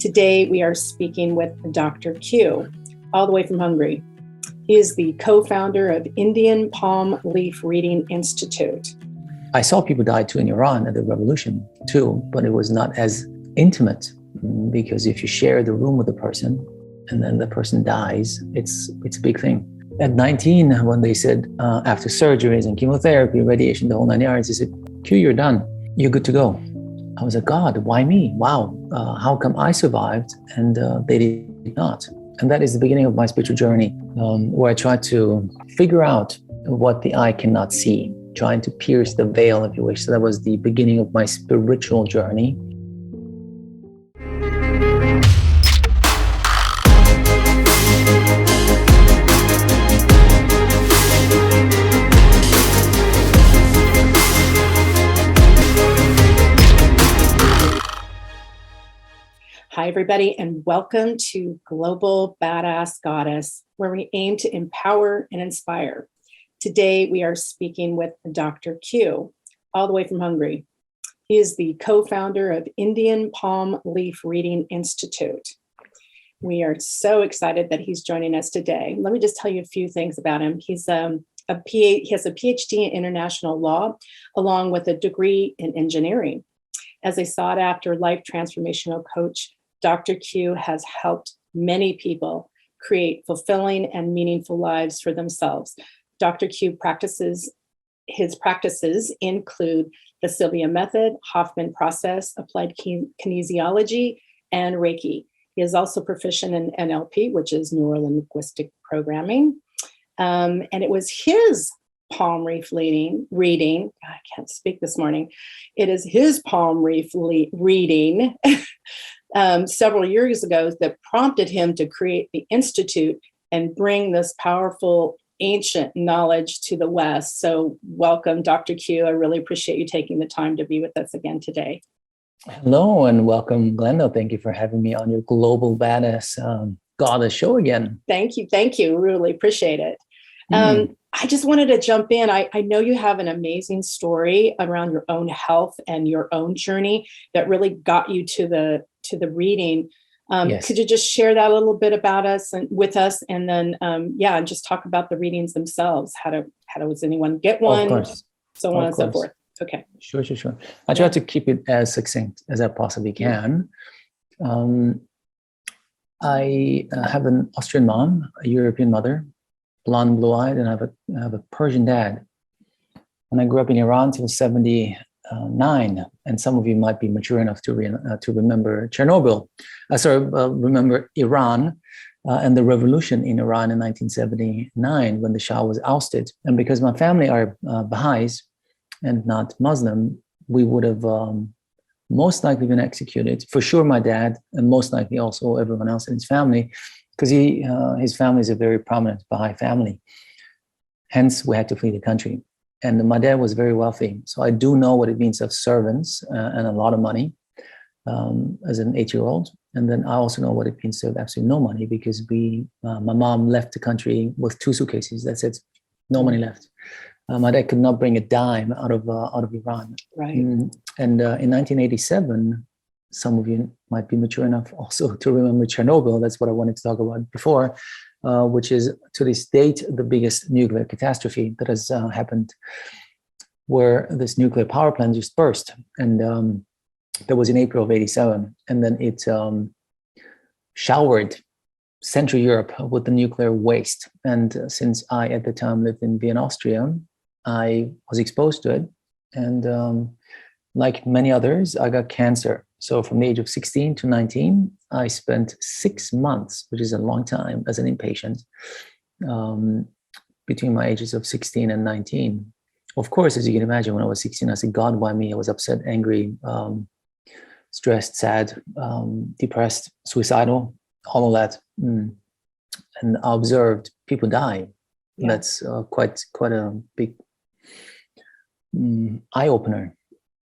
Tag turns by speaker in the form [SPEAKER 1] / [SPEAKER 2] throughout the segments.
[SPEAKER 1] Today, we are speaking with Dr. Q, all the way from Hungary. He is the co-founder of Indian Palm Leaf Reading Institute.
[SPEAKER 2] I saw people die too in Iran at the revolution too, but it was not as intimate because if you share the room with a person and then the person dies, it's a big thing. At 19, when they said after surgeries and chemotherapy, radiation, the whole 9 yards, they said, Q, you're done. You're good to go. I was like, God, why me? Wow, how come I survived and they did not? And that is the beginning of my spiritual journey, where I try to figure out what the eye cannot see, trying to pierce the veil, if you wish. So that was the beginning of my spiritual journey.
[SPEAKER 1] Hi, everybody, and welcome to Global Badass Goddess, where we aim to empower and inspire. Today, we are speaking with Dr. Q, all the way from Hungary. He is the co-founder of Indian Palm Leaf Reading Institute. We are so excited that he's joining us today. Let me just tell you a few things about him. He has a PhD in international law, along with a degree in engineering. As a sought-after life transformational coach, Dr. Q has helped many people create fulfilling and meaningful lives for themselves. Dr. Q his practices include the Sylvia Method, Hoffman Process, Applied Kinesiology, and Reiki. He is also proficient in NLP, which is Neuro-Linguistic Programming. And it was his palm leaf reading. I can't speak this morning. It is his palm leaf reading several years ago that prompted him to create the Institute and bring this powerful ancient knowledge to the West. So welcome, Dr. Q. I really appreciate you taking the time to be with us again today.
[SPEAKER 2] Hello and welcome, Glenda. Thank you for having me on your Global Badass Goddess show again.
[SPEAKER 1] Thank you. Really appreciate it. I just wanted to jump in. I know you have an amazing story around your own health and your own journey that really got you to the reading.
[SPEAKER 2] Yes.
[SPEAKER 1] Could you just share that a little bit about us and with us, and then and just talk about the readings themselves? How does anyone get one?
[SPEAKER 2] Of course.
[SPEAKER 1] So on and so forth. Okay.
[SPEAKER 2] Sure. I try to keep it as succinct as I possibly can. I have an Austrian mom, a European mother, blonde, blue-eyed, and I have a Persian dad. And I grew up in Iran till 79, and some of you might be mature enough to remember Chernobyl. Remember Iran and the revolution in Iran in 1979 when the Shah was ousted. And because my family are Baha'is and not Muslim, we would have most likely been executed. For sure, my dad, and most likely also everyone else in his family, because his family is a very prominent Baha'i family. Hence, we had to flee the country. And my dad was very wealthy. So I do know what it means to have servants and a lot of money as an 8-year-old. And then I also know what it means to have absolutely no money because my mom left the country with 2 suitcases. That's it, no money left. My dad could not bring a dime out of Iran.
[SPEAKER 1] Right.
[SPEAKER 2] And in 1987, some of you might be mature enough also to remember Chernobyl. That's what I wanted to talk about before, which is to this date, the biggest nuclear catastrophe that has happened, where this nuclear power plant just burst. And that was in April of 87. And then it showered Central Europe with the nuclear waste. And since I, at the time, lived in Vienna, Austria, I was exposed to it. And like many others, I got cancer. So from the age of 16 to 19, I spent 6 months, which is a long time, as an inpatient between my ages of 16 and 19. Of course, as you can imagine, when I was 16, I said, God, why me? I was upset, angry, stressed, sad, depressed, suicidal, all of that. And I observed people die. Yeah. That's quite a big eye-opener.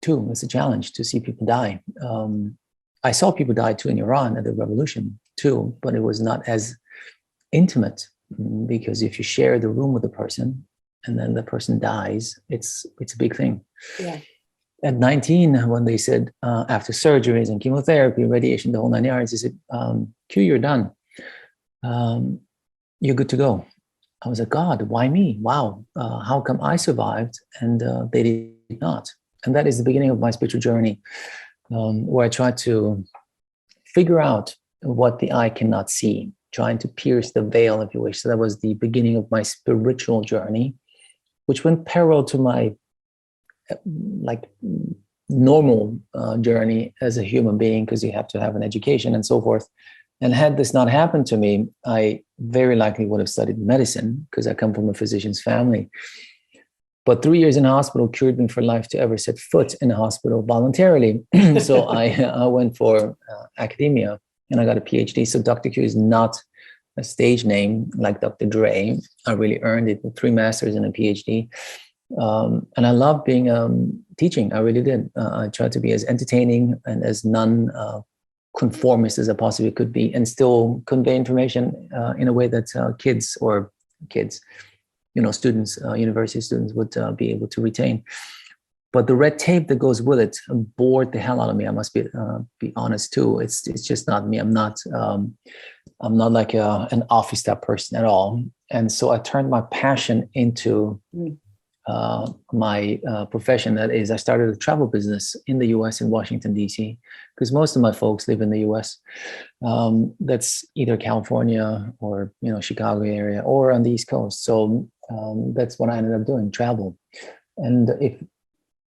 [SPEAKER 2] Too, it's a challenge to see people die. I saw people die too in Iran at the revolution too, but it was not as intimate because if you share the room with a person and then the person dies, it's a big thing.
[SPEAKER 1] Yeah.
[SPEAKER 2] At 19, when they said after surgeries and chemotherapy, radiation, the whole 9 yards, they said, Q, you're done. You're good to go. I was like, God, why me? Wow. How come I survived and they did not? And that is the beginning of my spiritual journey, where I tried to figure out what the eye cannot see, trying to pierce the veil, if you wish. So that was the beginning of my spiritual journey, which went parallel to my like normal journey as a human being, because you have to have an education and so forth. And had this not happened to me, I very likely would have studied medicine, because I come from a physician's family. But 3 years in hospital cured me for life to ever set foot in a hospital voluntarily. So I went for academia and I got a PhD. So Dr. Q is not a stage name like Dr. Dre. I really earned it with 3 masters and a PhD. And I love being teaching. I really did. I tried to be as entertaining and as non-conformist as I possibly could be, and still convey information in a way that kids, students, university students would be able to retain. But the red tape that goes with it bored the hell out of me. I must be honest too. It's just not me. I'm not like an office type person at all. And so I turned my passion into my profession. That is, I started a travel business in the US, in Washington, D.C., because most of my folks live in the US. That's either California or, Chicago area or on the East Coast. So that's what I ended up doing, travel. And if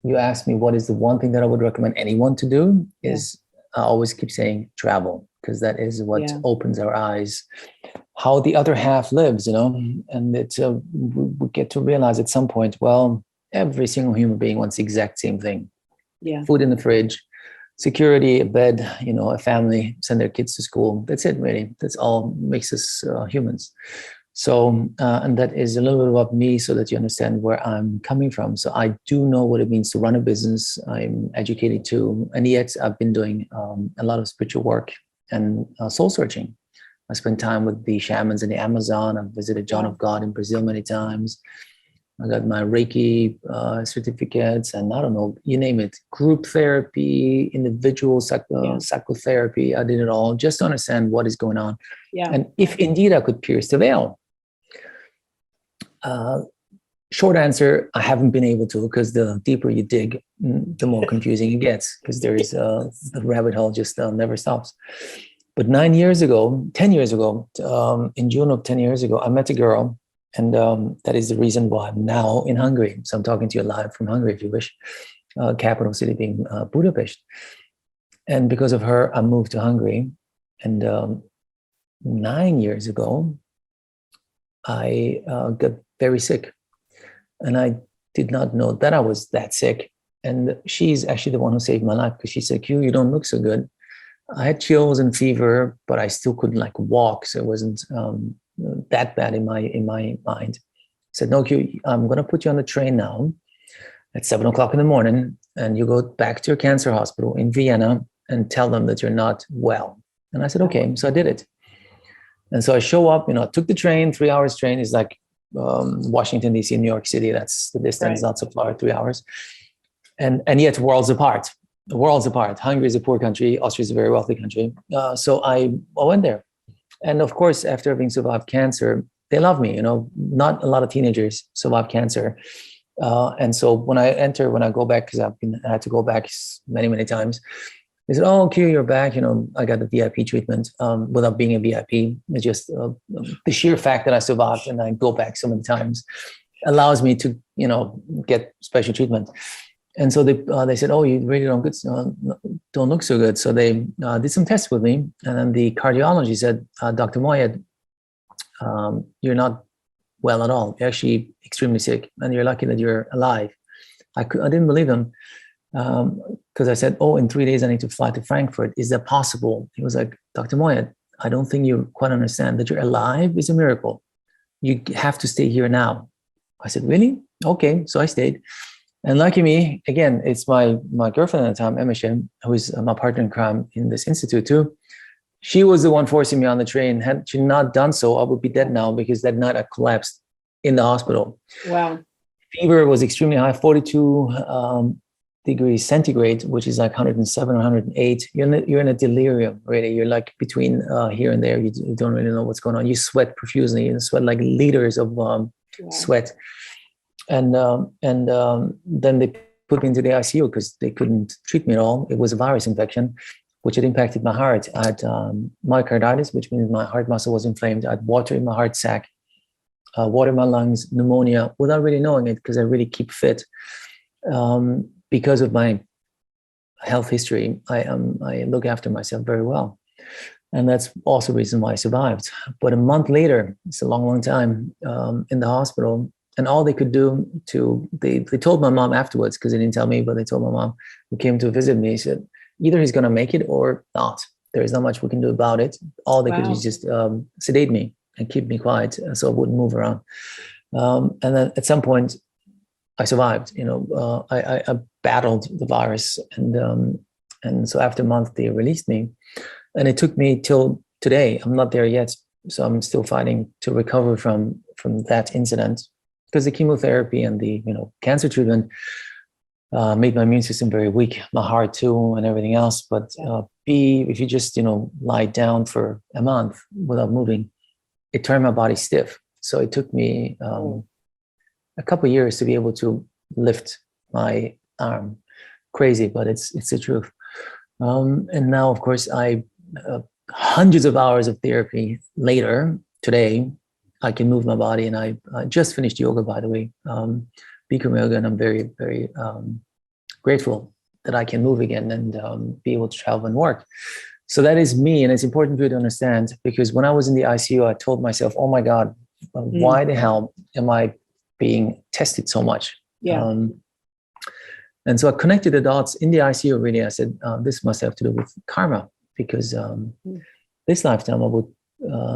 [SPEAKER 2] you ask me what is the one thing that I would recommend anyone to do, is I always keep saying travel, because that is what opens our eyes, how the other half lives, and it's we get to realize at some point, well, every single human being wants the exact same thing. Yeah. Food in the fridge, security, a bed, a family, send their kids to school. That's it, really. That's all makes us humans. So, and that is a little bit about me, so that you understand where I'm coming from. So I do know what it means to run a business. I'm educated too. And yet I've been doing a lot of spiritual work and soul searching. I spent time with the shamans in the Amazon. I've visited John of God in Brazil many times. I got my Reiki certificates, and I don't know, you name it, group therapy, individual psychotherapy. I did it all just to understand what is going on. Yeah. And if indeed I could pierce the veil. Short answer, I haven't been able to, because the deeper you dig, the more confusing it gets, because there is the rabbit hole just never stops. But 10 years ago, in June of 10 years ago, I met a girl, and that is the reason why I'm now in Hungary. So I'm talking to you live from Hungary, if you wish, capital city being Budapest. And because of her, I moved to Hungary. And 9 years ago, I got very sick. And I did not know that I was that sick. And she's actually the one who saved my life, because she said, Q, you don't look so good. I had chills and fever, but I still couldn't walk. So it wasn't that bad in my mind. I said, no, Q, I'm going to put you on the train now at 7:00 in the morning, and you go back to your cancer hospital in Vienna and tell them that you're not well. And I said, okay. So I did it. And so I show up, I took the train, 3 hours train is like Washington, D.C., New York City. That's the distance, not so far, 3 hours. And yet worlds apart. Hungary is a poor country. Austria is a very wealthy country. So I went there. And of course, after having survived cancer, they love me. Not a lot of teenagers survive cancer. And so when I go back, because I had to go back many, many times, they said, oh, Q, you're back. I got the VIP treatment without being a VIP. It's just the sheer fact that I survived and I go back so many times allows me to, get special treatment. And so they said, oh, you really don't look so good. So they did some tests with me. And then the cardiologist said, Dr. Moyed, you're not well at all. You're actually extremely sick, and you're lucky that you're alive. I didn't believe him, because I said, oh, in 3 days I need to fly to Frankfurt. Is that possible? He was like, Dr. Moyed, I don't think you quite understand that you're alive is a miracle. You have to stay here now. I said, really? Okay. So I stayed. And lucky me, again, it's my girlfriend at the time, Emma Shem, who is my partner in crime in this institute too. She was the one forcing me on the train. Had she not done so, I would be dead now, because that night I collapsed in the hospital. Wow. Fever was extremely high, 42 degrees centigrade, which is like 107 or 108, you're in a delirium, really. You're like between here and there. You don't really know what's going on. You sweat profusely. You sweat like liters of sweat. And then they put me into the ICU because they couldn't treat me at all. It was a virus infection, which had impacted my heart. I had myocarditis, which means my heart muscle was inflamed. I had water in my heart sac, water in my lungs, pneumonia, without really knowing it because I really keep fit. Because of my health history, I look after myself very well. And that's also the reason why I survived. But a month later, it's a long, long time, in the hospital, and all they could do they told my mom afterwards, because they didn't tell me, but they told my mom, who came to visit me, said, either he's going to make it or not. There is not much we can do about it. All they could do is just sedate me and keep me quiet so I wouldn't move around. And then at some point, I survived. I battled the virus. And so after a month, they released me. And it took me till today. I'm not there yet. So I'm still fighting to recover from that incident, because the chemotherapy and the cancer treatment made my immune system very weak, my heart too, and everything else. But if you just lie down for a month without moving, it turned my body stiff. So it took me a couple of years to be able to lift my arm. Crazy, but it's the truth. And now, of course, hundreds of hours of therapy later, today, I can move my body, and I just finished yoga, by the way, Bikram yoga, and I'm very, very grateful that I can move again and be able to travel and work. So that is me, and it's important for you to understand, because when I was in the ICU, I told myself, "Oh my God, why the hell am I being tested so much?"
[SPEAKER 1] Yeah.
[SPEAKER 2] And so I connected the dots in the ICU. Really, I said, "This must have to do with karma, because this lifetime I would."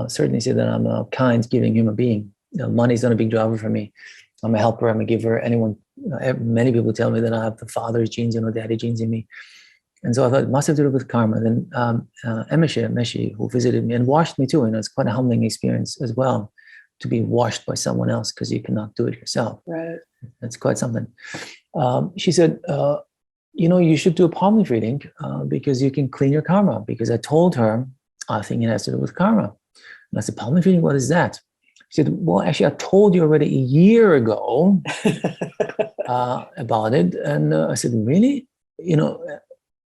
[SPEAKER 2] Certainly say that I'm a kind, giving human being. Money is not a big driver for me. I'm a helper. I'm a giver. Many people tell me that I have the father's genes, daddy genes in me. And so I thought it must have to do with karma. Then Meshi, who visited me and washed me too, it's quite a humbling experience as well to be washed by someone else, because you cannot do it yourself.
[SPEAKER 1] Right.
[SPEAKER 2] That's quite something. She said, you should do a palm leaf reading because you can clean your karma. Because I told her, I think it has to do with karma. And I said, palm leaf reading, what is that? She said, well, actually, I told you already a year ago about it. And I said, really?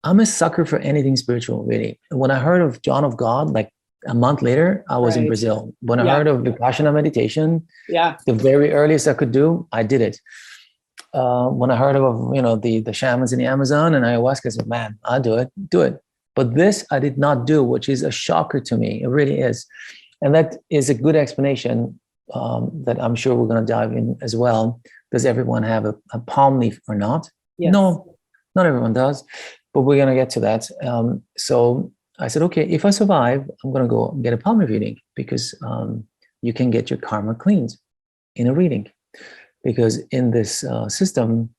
[SPEAKER 2] I'm a sucker for anything spiritual, really. When I heard of John of God, like a month later, I was in Brazil. When I heard of Vipassana meditation, the very earliest I could do, I did it. When I heard of, the shamans in the Amazon and ayahuasca, I said, man, I'll do it. But this I did not do, which is a shocker to me. It really is. And that is a good explanation that I'm sure we're going to dive in as well. Does everyone have a palm leaf or not?
[SPEAKER 1] Yes.
[SPEAKER 2] No, not everyone does, but we're going to get to that. So I said, okay, if I survive, I'm going to go and get a palm leaf reading, because you can get your karma cleaned in a reading. Because in this system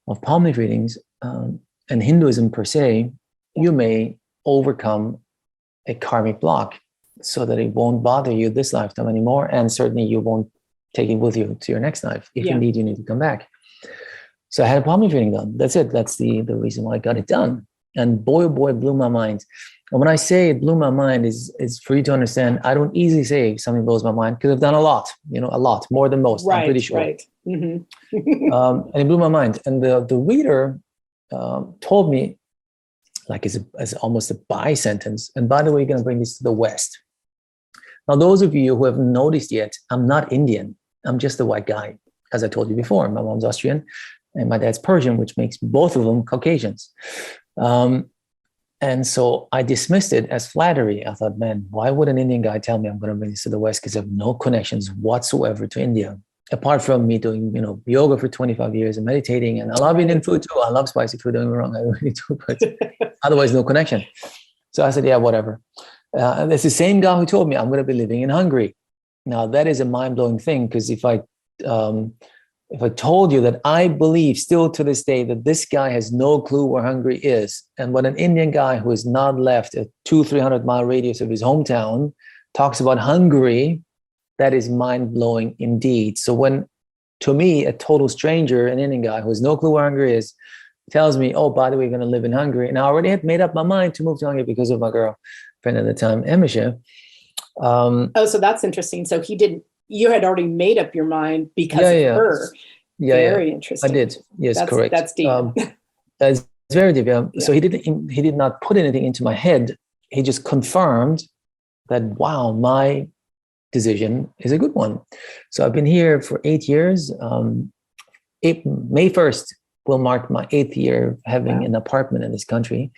[SPEAKER 2] of palm leaf readings and Hinduism per se, you may overcome a karmic block so that it won't bother you this lifetime anymore. And certainly you won't take it with you to your next life. If indeed you need to come back. So I had a palm leaf reading done. That's it. That's the reason why I got it done. And boy, oh boy, it blew my mind. And when I say it blew my mind is for you to understand, I don't easily say something blows my mind, because I've done a lot, more than most.
[SPEAKER 1] Right,
[SPEAKER 2] I'm pretty sure.
[SPEAKER 1] Right. Mm-hmm.
[SPEAKER 2] And it blew my mind. And the reader told me, like as almost a by sentence. And by the way, you're going to bring this to the West. Now, those of you who haven't noticed yet, I'm not Indian. I'm just a white guy. As I told you before, my mom's Austrian and my dad's Persian, which makes both of them Caucasians. And so I dismissed it as flattery. I thought, man, why would an Indian guy tell me I'm going to bring this to the West? Because I have no connections whatsoever to India, apart from me doing, yoga for 25 years and meditating. And I love Indian food too. I love spicy food. Don't get me wrong, I really do. But otherwise, no connection. So I said, yeah, whatever. And it's the same guy who told me I'm going to be living in Hungary. Now, that is a mind-blowing thing, because if I told you that I believe still to this day that this guy has no clue where Hungary is, and when an Indian guy who has not left a 200-300 mile radius of his hometown talks about Hungary, that is mind-blowing indeed. So when, to me, a total stranger, an Indian guy who has no clue where Hungary is, tells me, oh, by the way, you're going to live in Hungary. And I already had made up my mind to move to Hungary because of my girlfriend at the time, Emisha.
[SPEAKER 1] So that's interesting. So you had already made up your mind because of her. Very interesting.
[SPEAKER 2] I did. Yes, correct.
[SPEAKER 1] That's deep.
[SPEAKER 2] That's very deep. Yeah. So he did not put anything into my head. He just confirmed that, wow, my decision is a good one. So I've been here for 8 years. May 1st will mark my 8th year having an apartment in this country.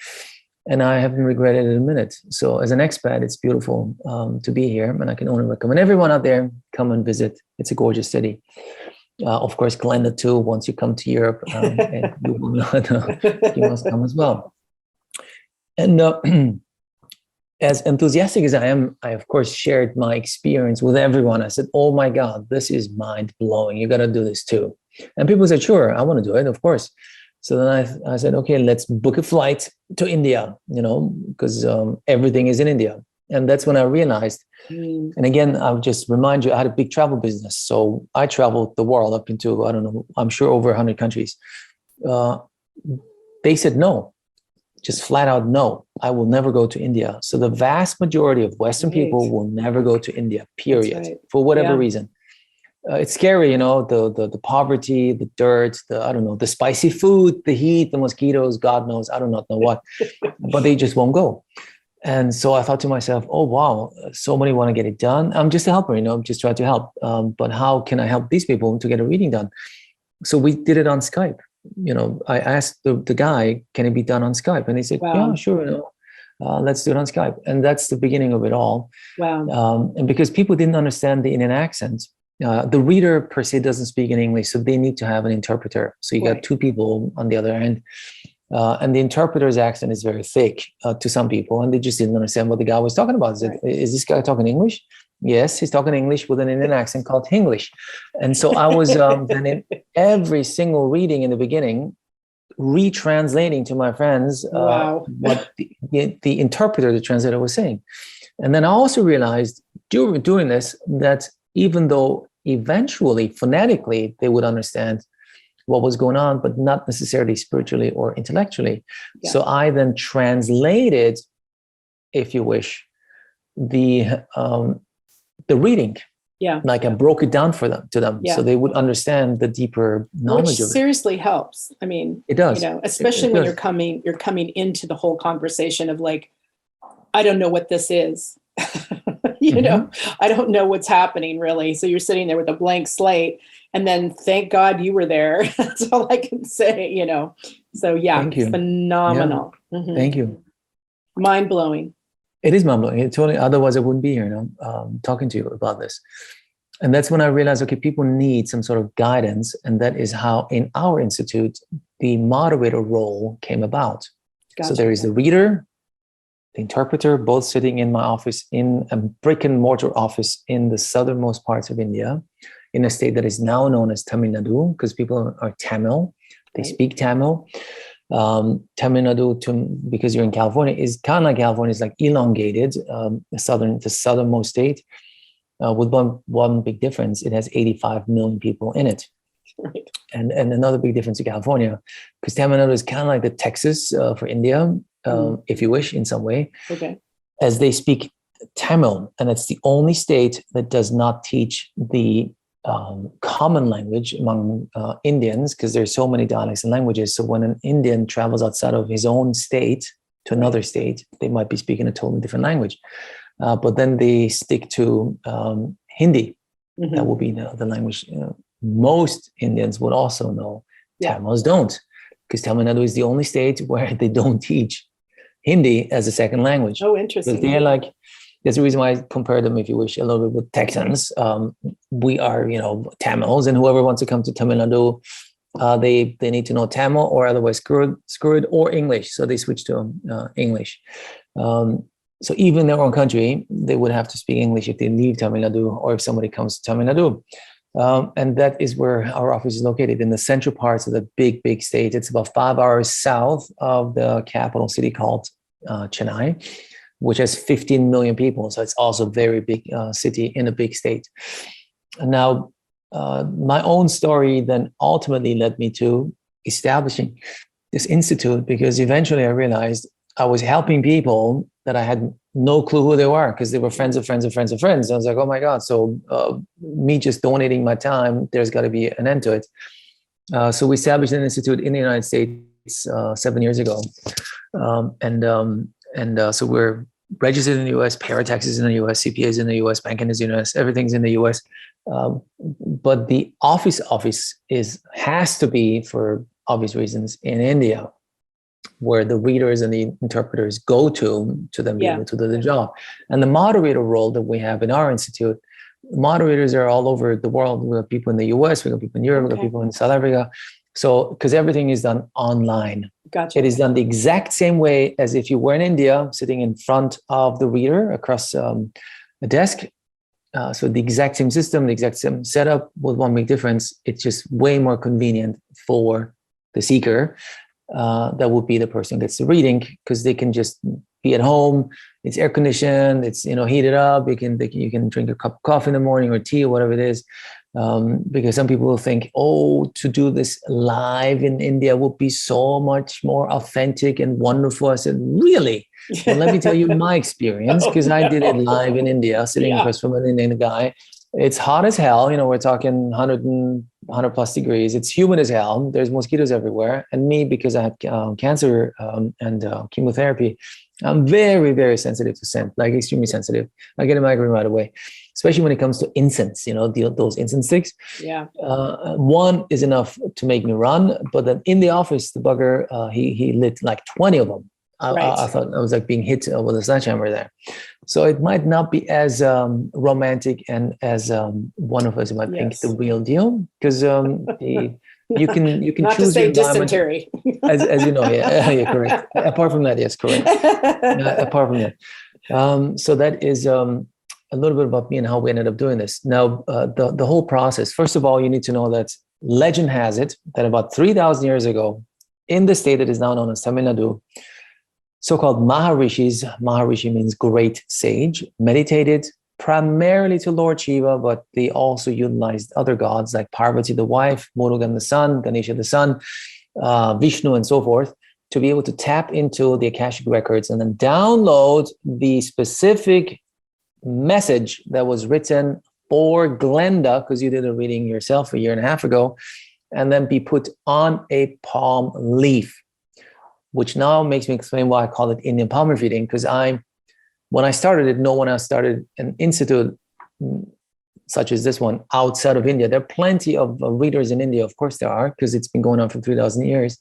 [SPEAKER 2] And I haven't regretted it a minute. So as an expat, it's beautiful to be here. And I can only recommend everyone out there, come and visit. It's a gorgeous city. Of course, Glenda too, once you come to Europe, and you must come as well. And as enthusiastic as I am, I of course shared my experience with everyone. I said, oh my God, this is mind blowing. You got to do this too. And people said, sure, I want to do it, of course. So then I said, okay, let's book a flight to India, because everything is in India. And that's when I realized, and again, I'll just remind you, I had a big travel business. So I traveled the world up into, I don't know, I'm sure over 100 countries. They said, no, just flat out, no, I will never go to India. So the vast majority of Western people will never go to India, period, for whatever reason. It's scary, the poverty, the dirt, the spicy food, the heat, the mosquitoes, God knows, I do not know what, but they just won't go. And so I thought to myself, oh, wow, so many want to get it done. I'm just a helper, just trying to help. But how can I help these people to get a reading done? So we did it on Skype. I asked the guy, can it be done on Skype? And he said, yeah, sure. Let's do it on Skype. And that's the beginning of it all.
[SPEAKER 1] Wow.
[SPEAKER 2] And because people didn't understand the Indian accent, the reader per se doesn't speak in English, so they need to have an interpreter. So you got two people on the other end. And the interpreter's accent is very thick to some people, and they just didn't understand what the guy was talking about. Is this guy talking English? Yes, he's talking English with an Indian accent called Hinglish. And so I was then in every single reading in the beginning, retranslating to my friends what the interpreter, the translator, was saying. And then I also realized during doing this that even though eventually phonetically they would understand what was going on, but not necessarily spiritually or intellectually. Yeah. So I then translated, if you wish, the reading.
[SPEAKER 1] Yeah.
[SPEAKER 2] Like I broke it down to them so they would understand the deeper knowledge of it.
[SPEAKER 1] Seriously helps. I mean,
[SPEAKER 2] it does.
[SPEAKER 1] Especially when you're coming into the whole conversation of like, I don't know what this is. I don't know what's happening really. So you're sitting there with a blank slate, and then thank God you were there. That's all I can say, So it's phenomenal.
[SPEAKER 2] Yeah. Mm-hmm. Thank you.
[SPEAKER 1] Mind blowing.
[SPEAKER 2] It is mind blowing. Totally. Otherwise I wouldn't be here, talking to you about this. And that's when I realized, okay, people need some sort of guidance. And that is how in our institute, the moderator role came about. Gotcha. So there is the reader, the interpreter, both sitting in my office in a brick and mortar office in the southernmost parts of India, in a state that is now known as Tamil Nadu, because people are Tamil. They speak Tamil. Tamil Nadu, because you're in California, is kind of like California, is like elongated, the southernmost state, with one big difference. It has 85 million people in it. Right. And another big difference in California, because Tamil Nadu is kind of like the Texas for India, if you wish, in some way.
[SPEAKER 1] Okay.
[SPEAKER 2] As they speak Tamil, and it's the only state that does not teach the common language among Indians, because there's so many dialects and languages. So when an Indian travels outside of his own state to another state, they might be speaking a totally different language. But then they stick to Hindi. Mm-hmm. That will be the language most Indians would also know. Tamils don't, because Tamil Nadu is the only state where they don't teach Hindi as a second language.
[SPEAKER 1] Oh, interesting.
[SPEAKER 2] Because they're like, that's the reason why I compare them, if you wish, a little bit with Texans. We are, Tamils, and whoever wants to come to Tamil Nadu, they need to know Tamil or otherwise screwed or English. So they switch to English. So even in their own country, they would have to speak English if they leave Tamil Nadu or if somebody comes to Tamil Nadu. And that is where our office is located, in the central parts of the big state. It's about 5 hours south of the capital city called Chennai, which has 15 million people. So it's also a very big city in a big state. And now, my own story then ultimately led me to establishing this institute because eventually I realized I was helping people that I had no clue who they were because they were friends of friends of friends of friends. I was like, oh my God. So me just donating my time, there's got to be an end to it. So we established an institute in the United States 7 years ago. So we're registered in the US, pay our taxes in the US, CPAs in the US, banking is in the US, everything's in the US. But the office has to be, for obvious reasons, in India, where the readers and the interpreters go to then be able to do the job. And the moderator role that we have in our institute, moderators are all over the world. We have people in the US, we have people in Europe, we have people in South Africa. So, because everything is done online.
[SPEAKER 1] Gotcha.
[SPEAKER 2] It is done the exact same way as if you were in India, sitting in front of the reader across a desk. So the exact same system, the exact same setup, with one big difference. It's just way more convenient for the seeker. That would be the person who gets the reading, because they can just be at home. It's air conditioned. It's heated up. You can drink a cup of coffee in the morning or tea or whatever it is. Because some people will think, to do this live in India would be so much more authentic and wonderful. I said, really? Well, let me tell you my experience, because I did it live in India, sitting across from an Indian guy. It's hot as hell. We're talking 100 plus degrees. It's humid as hell. There's mosquitoes everywhere. And me, because I had cancer and chemotherapy, I'm very, very sensitive to scent, like extremely sensitive. I get a migraine right away, especially when it comes to incense, those incense sticks.
[SPEAKER 1] Yeah.
[SPEAKER 2] One is enough to make me run. But then in the office, the bugger, he lit like 20 of them. I thought I was like being hit with a sledgehammer there. So it might not be as romantic and as one of us might think the real deal, because you can
[SPEAKER 1] not
[SPEAKER 2] choose
[SPEAKER 1] to say
[SPEAKER 2] your environment,
[SPEAKER 1] dysentery.
[SPEAKER 2] as you know. Yeah, correct. Apart from that, yes, correct. Apart from that, so that is a little bit about me and how we ended up doing this. Now, the whole process. First of all, you need to know that legend has it that about 3,000 years ago, in the state that is now known as Tamil Nadu, so-called Maharishis, Maharishi means great sage, meditated primarily to Lord Shiva, but they also utilized other gods like Parvati, the wife, Murugan, the son, Ganesha, the son, Vishnu, and so forth, to be able to tap into the Akashic records and then download the specific message that was written for Glenda, because you did a reading yourself a year and a half ago, and then be put on a palm leaf, which now makes me explain why I call it Indian palm leaf reading. Because when I started it, no one else started an institute such as this one outside of India. There are plenty of readers in India, of course there are, because it's been going on for 3,000 years.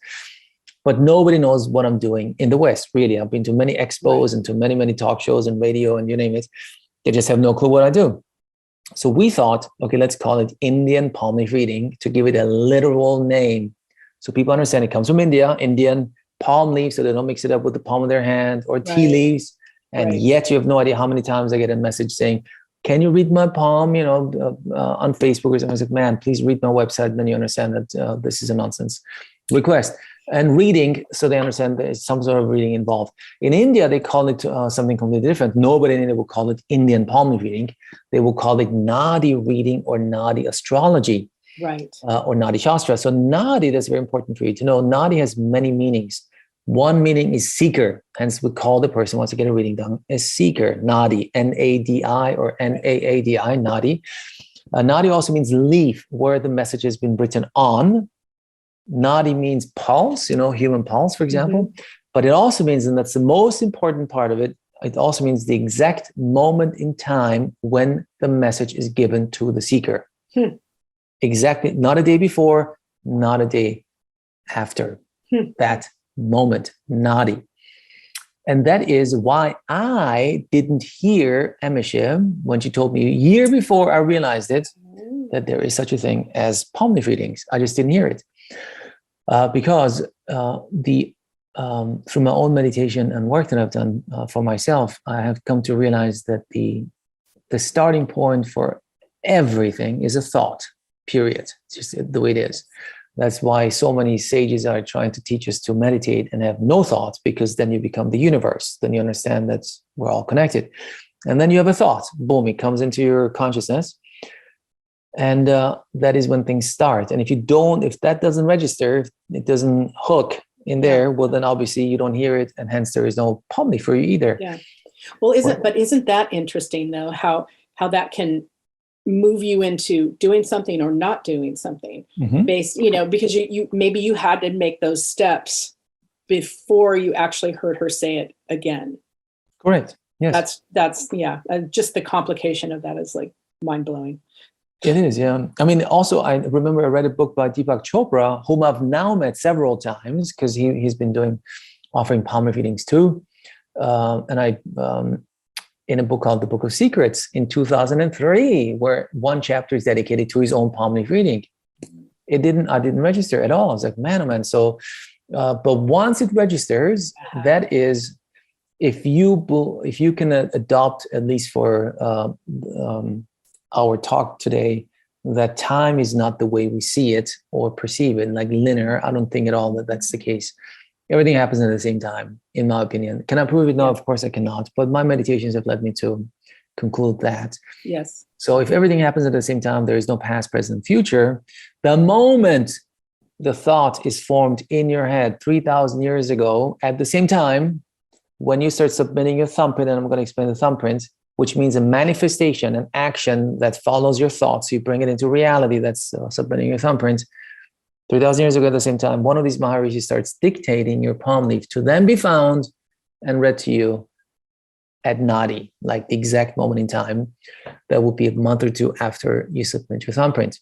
[SPEAKER 2] But nobody knows what I'm doing in the West, really. I've been to many expos and to many, many talk shows and radio and you name it. They just have no clue what I do. So we thought, okay, let's call it Indian palm leaf reading to give it a literal name. So people understand it comes from India, Indian palm leaves, so they don't mix it up with the palm of their hand, or tea leaves. And yet you have no idea how many times I get a message saying, can you read my palm, on Facebook or something. I said, man, please read my website. Then you understand that this is a nonsense request. And reading, so they understand there's some sort of reading involved. In India, they call it something completely different. Nobody in India will call it Indian palm leaf reading. They will call it Nadi reading or Nadi astrology.
[SPEAKER 1] Right.
[SPEAKER 2] Or Nadi Shastra. So Nadi, that's very important for you to know. Nadi has many meanings. One meaning is seeker. Hence, we call the person who wants to get a reading done a seeker, Nadi, N-A-D-I or N-A-A-D-I, Nadi. Nadi also means leaf, where the message has been written on. Nadi means pulse, human pulse, for example. Mm-hmm. But it also means, and that's the most important part of it, it also means the exact moment in time when the message is given to the seeker. Exactly, not a day before, not a day after. That moment, Nadi. And that is why I didn't hear Amisha when she told me a year before I realized it, that there is such a thing as palm leaf readings. I just didn't hear it. Because through my own meditation and work that I've done for myself, I have come to realize that the starting point for everything is a thought, period. It's just the way it is. That's why so many sages are trying to teach us to meditate and have no thoughts, because then you become the universe. Then you understand that we're all connected. And then you have a thought, boom, it comes into your consciousness. And that is when things start. And if that doesn't register, if it doesn't hook, in there, well, then obviously you don't hear it, and hence there is no palm leaf for you either.
[SPEAKER 1] Yeah. Well, isn't that interesting though, how that can move you into doing something or not doing something based, because you maybe you had to make those steps before you actually heard her say it again.
[SPEAKER 2] Correct. Yes.
[SPEAKER 1] That's just the complication of that is like mind-blowing.
[SPEAKER 2] It is, yeah. I mean, also, I remember I read a book by Deepak Chopra, whom I've now met several times because he's been offering palm leaf readings too. And I, in a book called The Book of Secrets in 2003, where one chapter is dedicated to his own palm leaf reading. I didn't register at all. I was like, man, oh man. So, but once it registers, that is, if you can adopt, at least for our talk today, that time is not the way we see it or perceive it, like linear. I don't think at all that that's the case. Everything happens at the same time, in my opinion. Can I prove it? No, of course I cannot. But my meditations have led me to conclude that.
[SPEAKER 1] Yes.
[SPEAKER 2] So if everything happens at the same time, there is no past, present, future. The moment the thought is formed in your head 3,000 years ago, at the same time, when you start submitting your thumbprint, and I'm going to explain the thumbprint, which means a manifestation, an action that follows your thoughts. You bring it into reality. That's submitting your thumbprint. 3,000 years ago at the same time, one of these Maharishis starts dictating your palm leaf to then be found and read to you at Nadi, like the exact moment in time. That will be a month or two after you submit your thumbprint.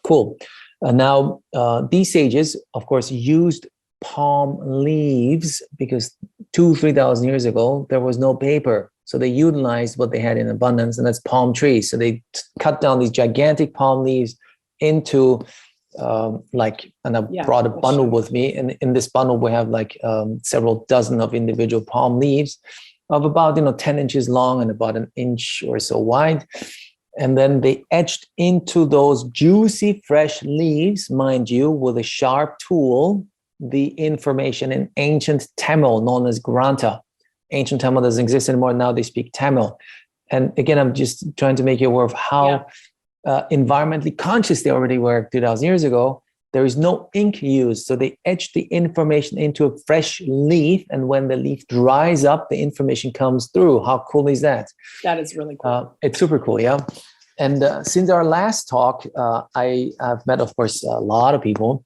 [SPEAKER 2] Cool. Now, these sages, of course, used palm leaves because 2,000-3,000 years ago, there was no paper. So they utilized what they had in abundance, and that's palm trees. So they cut down these gigantic palm leaves into and I brought a bundle with me. And in this bundle, we have several dozen of individual palm leaves of about 10 inches long and about an inch or so wide. And then they etched into those juicy, fresh leaves, mind you, with a sharp tool, the information in ancient Tamil known as Granta. Ancient Tamil doesn't exist anymore. Now they speak Tamil. And again, I'm just trying to make you aware of how environmentally conscious they already were 2,000 years ago. There is no ink used. So they etch the information into a fresh leaf. And when the leaf dries up, the information comes through. How cool is that?
[SPEAKER 1] That is really cool.
[SPEAKER 2] It's super cool, yeah. And since our last talk, I have met, of course, a lot of people.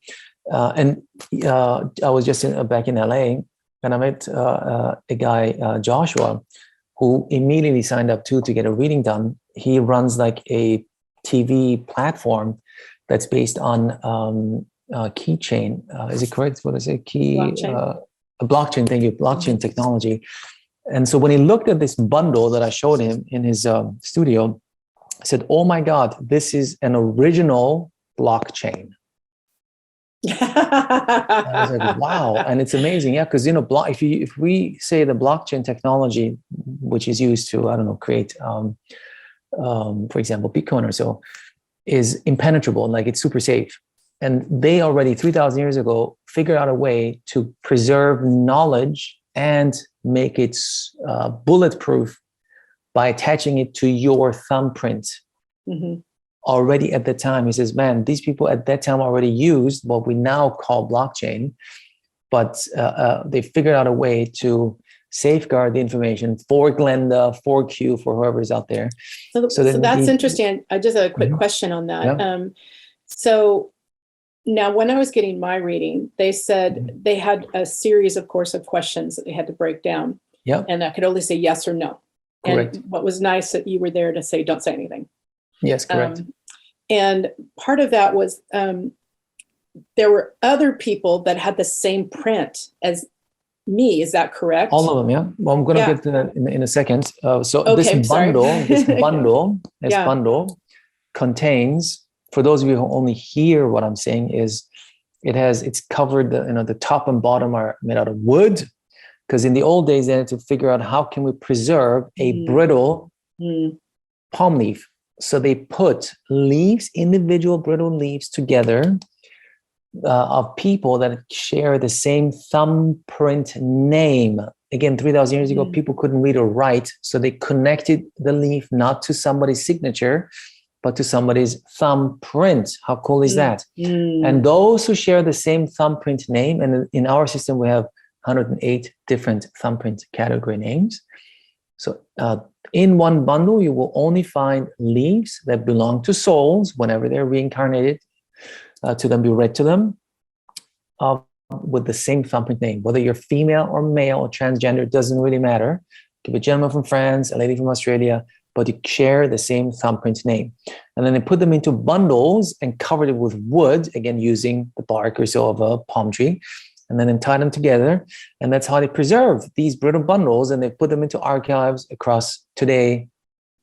[SPEAKER 2] And I was just back in LA, and I met a guy, Joshua, who immediately signed up to get a reading done. He runs like a TV platform that's based on keychain. Is it correct? What is it?
[SPEAKER 1] Blockchain.
[SPEAKER 2] Blockchain. Thank you. Blockchain technology. And so when he looked at this bundle that I showed him in his studio, he said, "Oh my God, this is an original blockchain." I was like, wow. And it's amazing. Yeah. Because, if we say the blockchain technology, which is used to, create, for example, Bitcoin or so, is impenetrable, like it's super safe. And they already 3,000 years ago figured out a way to preserve knowledge and make it bulletproof by attaching it to your thumbprint. Mm-hmm. Already at the time, he says, man, these people at that time already used what we now call blockchain, but they figured out a way to safeguard the information for Glenda, for Q, for whoever's out there.
[SPEAKER 1] So that's interesting. I just have a quick question on that. Yeah. So now when I was getting my reading, they said they had a series, of course, of questions that they had to break down.
[SPEAKER 2] Yeah.
[SPEAKER 1] And I could only say yes or no.
[SPEAKER 2] Correct.
[SPEAKER 1] And what was nice that you were there to say, don't say anything.
[SPEAKER 2] Yes, correct.
[SPEAKER 1] And part of that was there were other people that had the same print as me. Is that correct?
[SPEAKER 2] All of them, yeah. Well, I'm going to get to that in a second.
[SPEAKER 1] Okay,
[SPEAKER 2] this bundle contains, for those of you who only hear what I'm saying, it's covered. The top and bottom are made out of wood, because in the old days they had to figure out how can we preserve a brittle palm leaf. So they put individual brittle leaves together of people that share the same thumbprint name. Again, 3,000 years ago, people couldn't read or write. So they connected the leaf not to somebody's signature, but to somebody's thumbprint. How cool is that?
[SPEAKER 1] Mm.
[SPEAKER 2] And those who share the same thumbprint name, and in our system, we have 108 different thumbprint category names. So in one bundle, you will only find leaves that belong to souls whenever they're reincarnated, to them be read to them, with the same thumbprint name. Whether you're female or male or transgender, it doesn't really matter. It could be a gentleman from France, a lady from Australia, but you share the same thumbprint name. And then they put them into bundles and covered it with wood, again, using the bark or so of a palm tree, and then tie them together. And that's how they preserve these brittle bundles, and they put them into archives across today,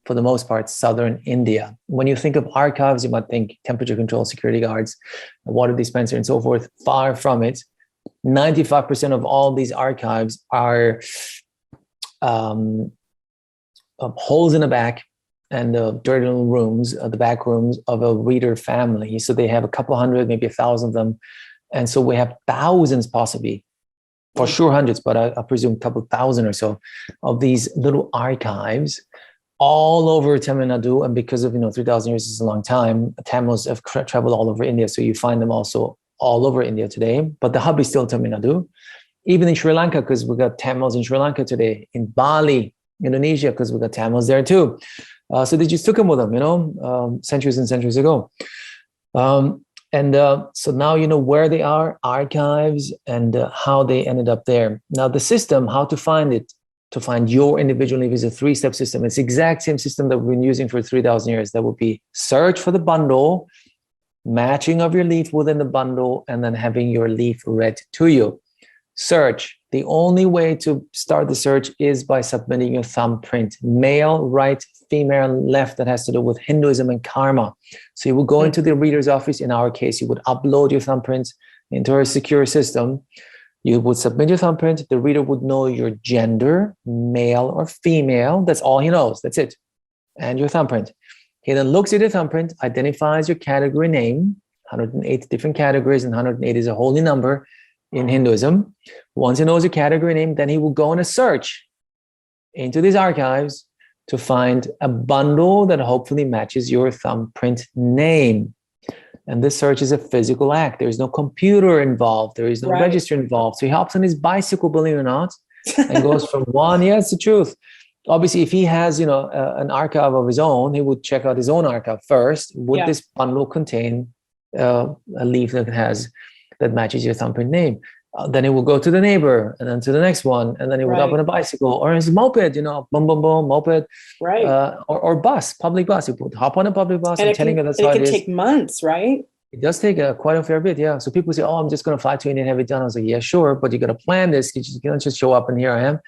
[SPEAKER 2] for the most part, southern India. When you think of archives, you might think temperature control, security guards, a water dispenser, and so forth. Far from it. 95% of all these archives are holes in the back and the dirty little rooms, the back rooms of a reader family. So they have a couple hundred, maybe 1,000 of them. And so we have thousands, possibly, for sure hundreds, but I presume a couple thousand or so of these little archives all over Tamil Nadu. And because of, 3,000 years is a long time, Tamils have traveled all over India. So you find them also all over India today, but the hub is still Tamil Nadu. Even in Sri Lanka, because we got Tamils in Sri Lanka today, in Bali, Indonesia, because we got Tamils there too. So they just took them with them, centuries and centuries ago. So now you know where they are, archives, and how they ended up there. Now the system, how to find it, to find your individual leaf, is a 3-step system. It's the exact same system that we've been using for 3,000 years. That would be search for the bundle, matching of your leaf within the bundle, and then having your leaf read to you. Search. The only way to start the search is by submitting your thumbprint. Male, right, female, left. That has to do with Hinduism and karma. So you will go into the reader's office. In our case, you would upload your thumbprint into a secure system. You would submit your thumbprint. The reader would know your gender, male or female. That's all he knows. That's it. And your thumbprint. He then looks at your thumbprint, identifies your category name, 108 different categories, and 108 is a holy number in Hinduism. Once he knows your category name, then he will go on a search into these archives to find a bundle that hopefully matches your thumbprint name. And this search is a physical act. There is no computer involved. There is no register involved. So he hops on his bicycle, believe it or not, and goes from one. Yeah, it's the truth. Obviously, if he has, an archive of his own, he would check out his own archive first. Would this bundle contain a leaf that matches your thumbprint name? Then he will go to the neighbor, and then to the next one, and then he would hop on a bicycle or his moped, boom, boom, boom, moped, or bus, public bus. He would hop on a public bus and telling you that's how it is.
[SPEAKER 1] It can take months, right?
[SPEAKER 2] It does take quite a fair bit, yeah. So people say, "Oh, I'm just going to fly to India and have it done." I was like, "Yeah, sure, but you got to plan this. You can't just show up and here I am."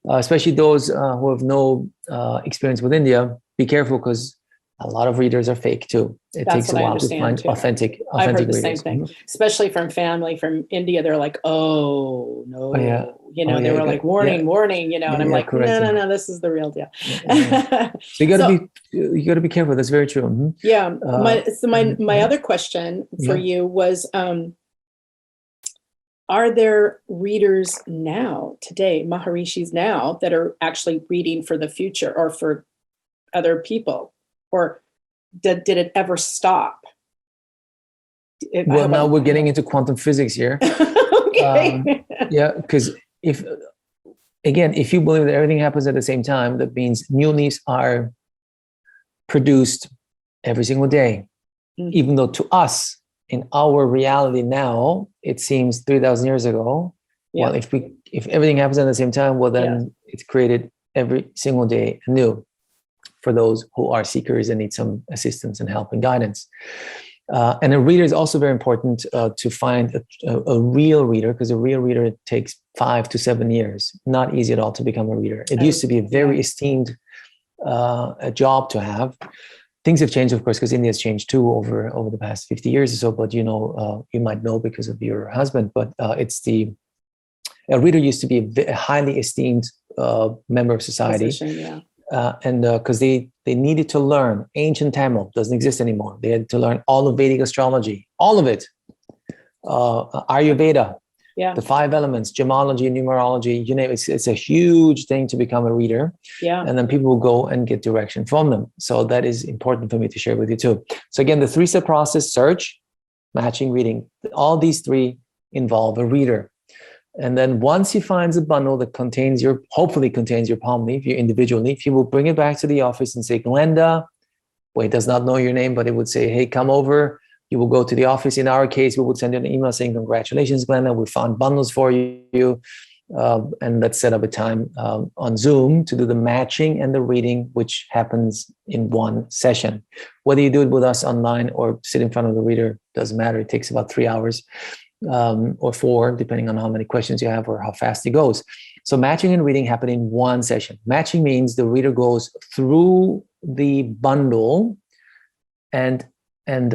[SPEAKER 2] Especially those who have no experience with India, be careful, because a lot of readers are fake too. It takes a while to find authentic
[SPEAKER 1] I've heard the
[SPEAKER 2] readers.
[SPEAKER 1] same thing, especially from family from India. They're like, "Oh no," they were like, "Warning, warning," and I'm like, "No, this is the real deal."
[SPEAKER 2] So you got to be careful. That's very true. Mm-hmm.
[SPEAKER 1] Yeah. My other question for you was, are there readers now, today, Maharishis now, that are actually reading for the future or for other people? Or did it ever stop?
[SPEAKER 2] Well, now we're getting into quantum physics here.
[SPEAKER 1] Okay.
[SPEAKER 2] Because if you believe that everything happens at the same time, that means new leaves are produced every single day. Mm-hmm. Even though to us, in our reality now, it seems 3,000 years ago. Yeah. Well, if everything happens at the same time, well, then it's created every single day anew for those who are seekers and need some assistance and help and guidance. And a reader is also very important to find a real reader, because a real reader takes 5 to 7 years. Not easy at all to become a reader. It used to be a very esteemed a job to have. Things have changed, of course, because India has changed too over the past 50 years or so. But you might know because of your husband. But a reader used to be a highly esteemed member of society. Position, and because they needed to learn ancient Tamil, doesn't exist anymore. They had to learn all of Vedic astrology, all of it, Ayurveda,
[SPEAKER 1] Yeah.
[SPEAKER 2] The 5 elements, gemology, numerology, you name it. It's a huge thing to become a reader.
[SPEAKER 1] Yeah.
[SPEAKER 2] And then people will go and get direction from them. So that is important for me to share with you too. So again, the 3-step process: search, matching, reading. All these 3 involve a reader. And then once he finds a bundle that hopefully contains your palm leaf, your individual leaf, he will bring it back to the office and say, Glenda, well, he does not know your name, but he would say, hey, come over. You will go to the office. In our case, we would send you an email saying, congratulations, Glenda, we found bundles for you. And let's set up a time on Zoom to do the matching and the reading, which happens in one session. Whether you do it with us online or sit in front of the reader, doesn't matter. It takes about 3 hours. Or 4, depending on how many questions you have or how fast it goes. So matching and reading happen in one session. Matching means the reader goes through the bundle and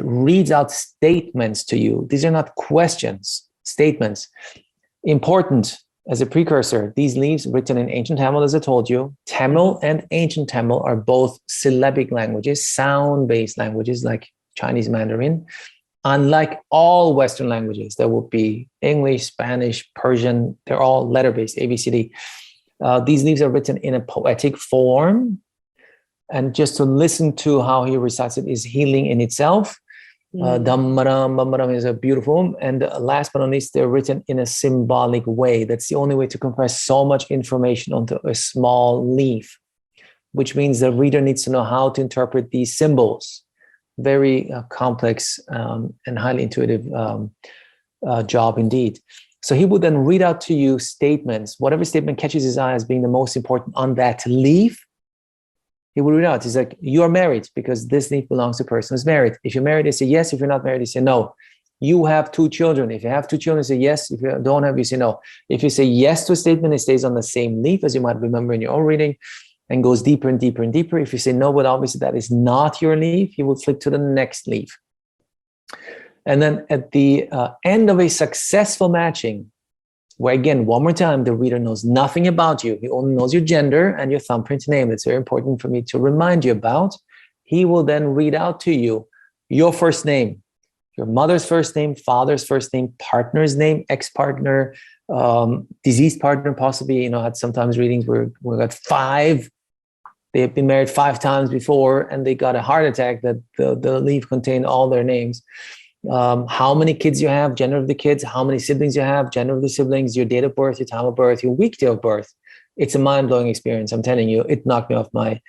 [SPEAKER 2] reads out statements to you. These are not questions, statements. Important as a precursor, these leaves written in ancient Tamil, as I told you. Tamil and ancient Tamil are both syllabic languages, sound-based languages like Chinese Mandarin. Unlike all Western languages, there will be English, Spanish, Persian, they're all letter-based, A, B, C, D. These leaves are written in a poetic form. And just to listen to how he recites it is healing in itself. Dhammaram, Bammaram is a beautiful. And last but not least, they're written in a symbolic way. That's the only way to compress so much information onto a small leaf, which means the reader needs to know how to interpret these symbols. Very complex and highly intuitive job indeed. So he would then read out to you statements, whatever statement catches his eye as being the most important on that leaf. He will read out. He's like, you are married because this leaf belongs to a person who's married. If you're married, they say yes. If you're not married, they say no. You have 2 children. If you have 2 children, say yes. If you don't have, you say no. If you say yes to a statement, it stays on the same leaf, as you might remember in your own reading, and goes deeper and deeper and deeper. If you say no, but obviously that is not your leaf, you will flip to the next leaf. And then at the end of a successful matching, where again, one more time, the reader knows nothing about you. He only knows your gender and your thumbprint name. That's very important for me to remind you about. He will then read out to you your first name, your mother's first name, father's first name, partner's name, ex-partner, deceased partner, possibly. I had sometimes readings where we got 5. They have been married 5 times before, and they got a heart attack that the leaf contained all their names. How many kids you have, gender of the kids, how many siblings you have, gender of the siblings, your date of birth, your time of birth, your weekday of birth. It's a mind-blowing experience. I'm telling you, it knocked me off my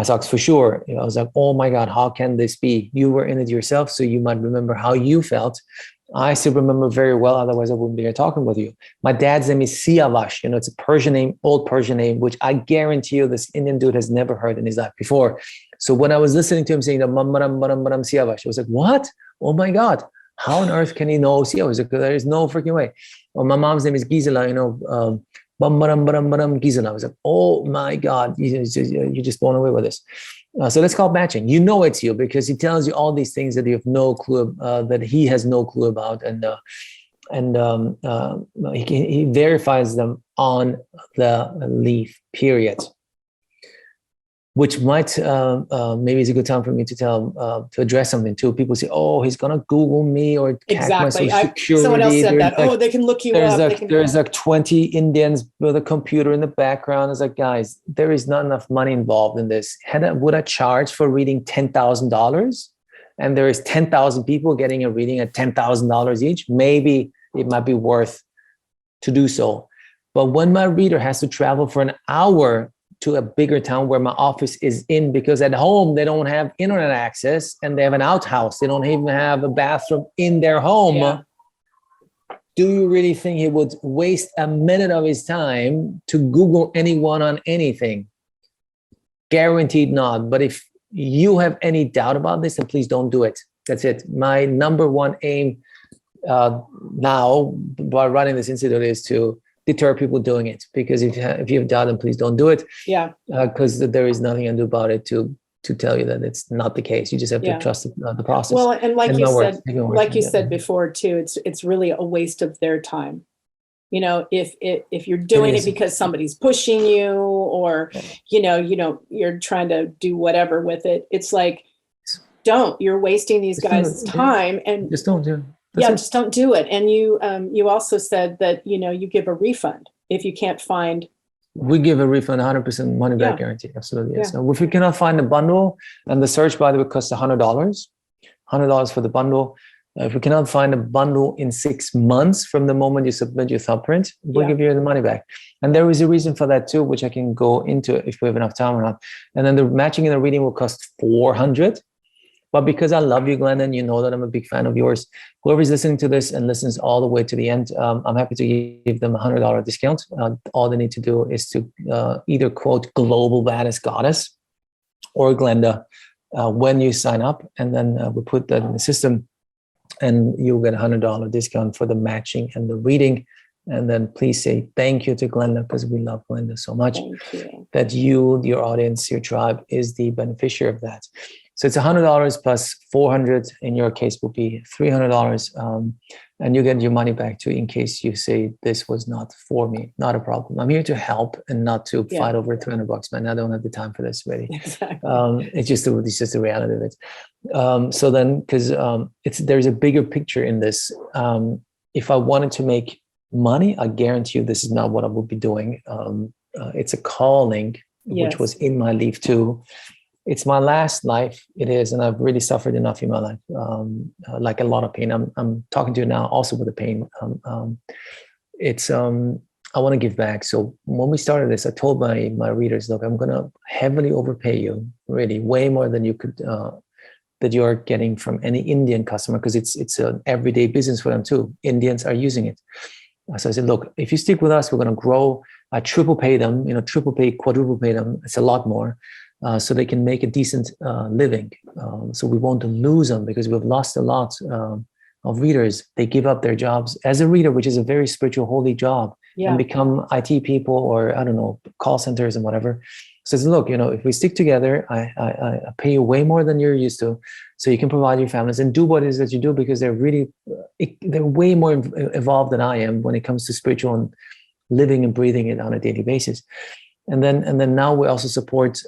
[SPEAKER 2] socks for sure. I was like, oh my God, how can this be? You were in it yourself, so you might remember how you felt. I still remember very well, otherwise I wouldn't be here talking with you. My dad's name is Siavash. It's a Persian name, old Persian name, which I guarantee you this Indian dude has never heard in his life before. So when I was listening to him saying the Mammaram Maram Siavash, I was like, what? Oh my God, how on earth can he know Siavash? Like, there is no freaking way. Well, my mom's name is Gisela, Mammaram Gisela. I was like, oh my God, you're just blown away with this. So that's called matching. You know it's you because he tells you all these things that you have no clue, that he has no clue about, and he verifies them on the leaf. Period. Which might maybe is a good time for me to tell to address something too. People say, "Oh, he's gonna Google me or hack my social security."
[SPEAKER 1] Someone else said that. Like, they can look you up.
[SPEAKER 2] There's like 20 Indians with a computer in the background. It's like, guys, there is not enough money involved in this. Would I charge for reading $10,000? And there is 10,000 people getting a reading at $10,000 each. Maybe it might be worth to do so. But when my reader has to travel for an hour to a bigger town where my office is in, because at home they don't have internet access and they have an outhouse. They don't even have a bathroom in their home. Yeah. Do you really think he would waste a minute of his time to Google anyone on anything? Guaranteed not. But if you have any doubt about this, then please don't do it. That's it. My number one aim now by running this institute is to deter people doing it, because if you have doubt, then please don't do it. Yeah. Because there is nothing I can do about it to tell you that it's not the case. You just have to trust the process.
[SPEAKER 1] Well, and like you said before too, it's really a waste of their time. If you're doing it because somebody's pushing you, or you're trying to do whatever with it, it's like, you're wasting these guys' time, and
[SPEAKER 2] just don't do it.
[SPEAKER 1] Yeah, just don't do it. And you also said that, you give a refund if you can't find.
[SPEAKER 2] We give a refund, 100% money back guarantee. Absolutely. Yes. Now, if you cannot find a bundle, and the search, by the way, costs $100 for the bundle. If we cannot find a bundle in 6 months from the moment you submit your thumbprint, we'll give you the money back. And there is a reason for that too, which I can go into if we have enough time or not. And then the matching and the reading will cost $400. But because I love you, Glenn, and you know that I'm a big fan of yours, whoever's listening to this and listens all the way to the end, I'm happy to give them a $100 discount. All they need to do is to either quote Global Badass Goddess or Glenda when you sign up, and then we put that in the system, and you'll get a $100 discount for the matching and the reading. And then please say thank you to Glenda, because we love Glenda so much that you, your audience, your tribe is the beneficiary of that. So it's $100 plus $400. In your case, will be $300, and you get your money back too in case you say this was not for me. Not a problem. I'm here to help and not to fight over $300, man. I don't have the time for this, really.
[SPEAKER 1] Exactly.
[SPEAKER 2] It's just the reality of it. So then, because there's a bigger picture in this. If I wanted to make money, I guarantee you this is not what I would be doing. It's a calling, which was in my leaf too. It's my last life. It is, and I've really suffered enough in my life, like a lot of pain. I'm talking to you now also with the pain. I want to give back. So when we started this, I told my readers, look, I'm going to heavily overpay you, really way more than you could, that you're getting from any Indian customer, because it's an everyday business for them too. Indians are using it. So I said, look, if you stick with us, we're going to grow. I triple pay them, triple pay, quadruple pay them. It's a lot more. So they can make a decent living. So we won't lose them, because we've lost a lot of readers. They give up their jobs as a reader, which is a very spiritual, holy job, and become IT people or, I don't know, call centers and whatever. So look, if we stick together, I pay you way more than you're used to, so you can provide your families and do what it is that you do, because they're way more evolved than I am when it comes to spiritual and living and breathing it on a daily basis. And then now we also support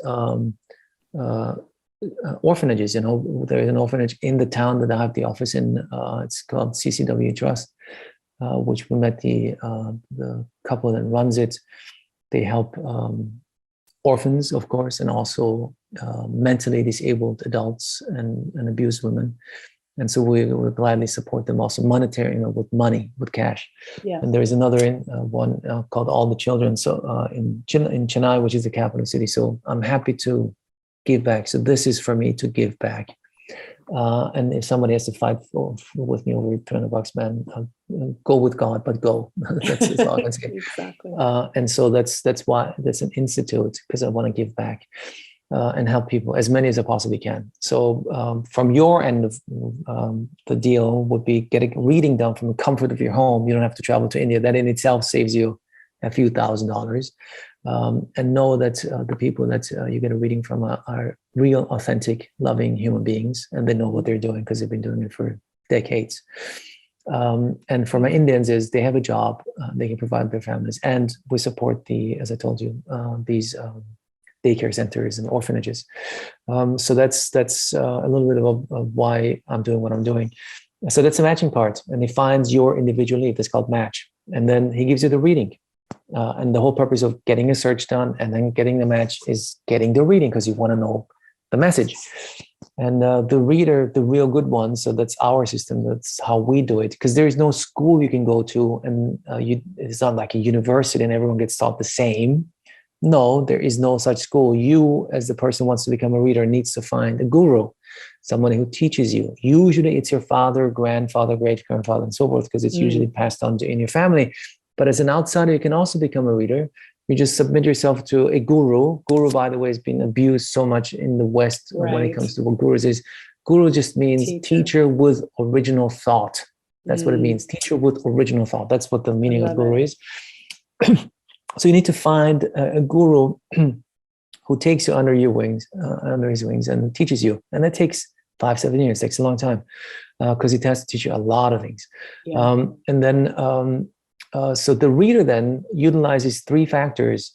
[SPEAKER 2] orphanages. There is an orphanage in the town that I have the office in. It's called CCW Trust, which we met the couple that runs it. They help orphans, of course, and also mentally disabled adults and abused women. And so we gladly support them also monetary, with money, with cash. Yeah. And there is another one called All the Children. So in Chennai, which is the capital city. So I'm happy to give back. So this is for me to give back. And if somebody has to fight with me over $200, man, go with God, but go. that's all I can say.
[SPEAKER 1] Exactly.
[SPEAKER 2] And so that's why that's an institute, because I want to give back. And help people, as many as I possibly can. So from your end of the deal would be getting reading done from the comfort of your home. You don't have to travel to India. That in itself saves you a few $1,000s. And know that the people that you get a reading from are real, authentic, loving human beings, and they know what they're doing because they've been doing it for decades. And for my Indians is they have a job, they can provide their families, and we support as I told you, these daycare centers and orphanages. So that's a little bit of why I'm doing what I'm doing. So that's the matching part, and he finds your individual need. That's called match, and then he gives you the reading. And the whole purpose of getting a search done and then getting the match is getting the reading, because you want to know the message. And the reader, the real good one. So that's our system. That's how we do it, because there is no school you can go to, and it's not like a university and everyone gets taught the same. No, there is no such school. You, as the person who wants to become a reader, needs to find a guru, someone who teaches you. Usually it's your father, grandfather, great-grandfather, and so forth, because it's usually passed on in your family. But as an outsider, you can also become a reader. You just submit yourself to a guru. Guru, by the way, has been abused so much in the West when it comes to what gurus is. Guru just means teacher with original thought. That's what it means. Teacher with original thought. That's what the meaning of guru is. So you need to find a guru who takes you under his wings and teaches you. And that takes 5-7 years. It takes a long time because he has to teach you a lot of things. Yeah. And then, so the reader then utilizes 3 factors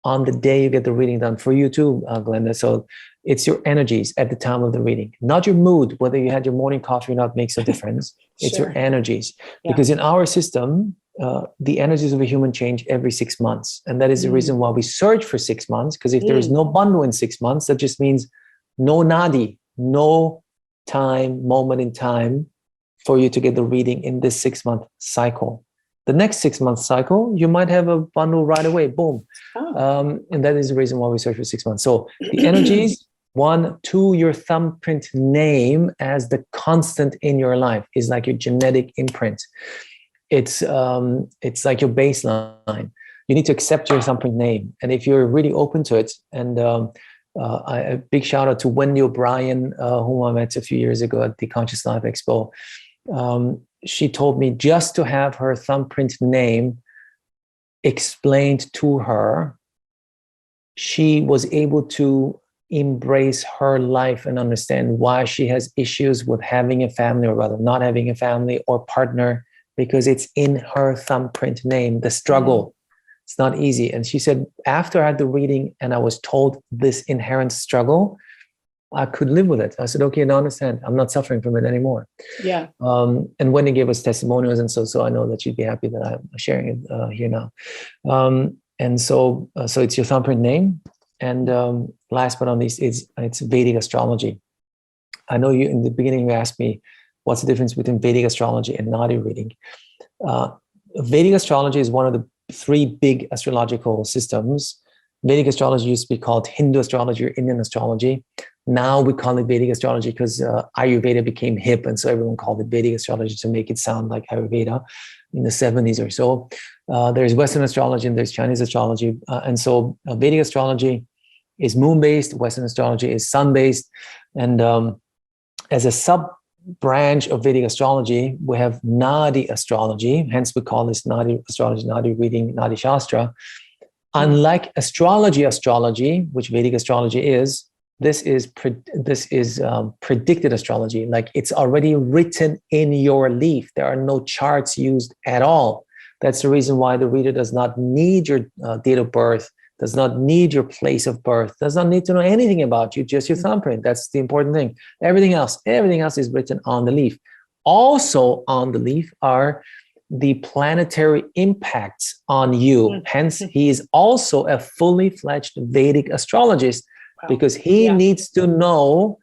[SPEAKER 2] on the day you get the reading done. For you too, Glenda. So it's your energies at the time of the reading, not your mood. Whether you had your morning coffee or not makes a difference. It's your energies.
[SPEAKER 1] Yeah.
[SPEAKER 2] Because in our system, the energies of a human change every 6 months. And that is the reason why we search for 6 months. Because if there is no bandhu in 6 months, that just means no nadi, no time, moment in time for you to get the reading in this 6-month cycle. The next 6-month cycle, you might have a bandhu right away, boom. And that is the reason why we search for 6 months. So the energies, 1, 2, your thumbprint name as the constant in your life is like your genetic imprint. It's like your baseline. You need to accept your thumbprint name. And if you're really open to it, and a big shout out to Wendy O'Brien, whom I met a few years ago at the Conscious Life Expo. She told me just to have her thumbprint name explained to her, she was able to embrace her life and understand why she has issues with having a family, or rather not having a family or partner, because it's in her thumbprint name, the struggle. It's not easy. And she said, after I had the reading and I was told this inherent struggle, I could live with it. I said, okay, I understand. I'm not suffering from it anymore.
[SPEAKER 1] Yeah.
[SPEAKER 2] And Wendy gave us testimonials, and so I know that you'd be happy that I'm sharing it here now. And so it's your thumbprint name. And last but not least, it's Vedic astrology. I know you in the beginning you asked me what's the difference between Vedic astrology and Nadi reading. Vedic astrology is one of the 3 big astrological systems. Vedic astrology used to be called Hindu astrology or Indian astrology. Now we call it Vedic astrology because Ayurveda became hip, and so everyone called it Vedic astrology to make it sound like Ayurveda in the 70s or so. There's Western astrology and there's Chinese astrology. And so Vedic astrology is moon-based, Western astrology is sun-based. And as a sub-branch of Vedic astrology, we have Nadi astrology, hence we call this Nadi astrology, Nadi reading, Nadi Shastra. Unlike astrology, which Vedic astrology is, this is predicted astrology. Like it's already written in your leaf. There are no charts used at all. That's the reason why the reader does not need your date of birth, does not need your place of birth, does not need to know anything about you, just your thumbprint. That's the important thing. Everything else is written on the leaf. Also on the leaf are the planetary impacts on you. Hence, he is also a fully fledged Vedic astrologist because he needs to know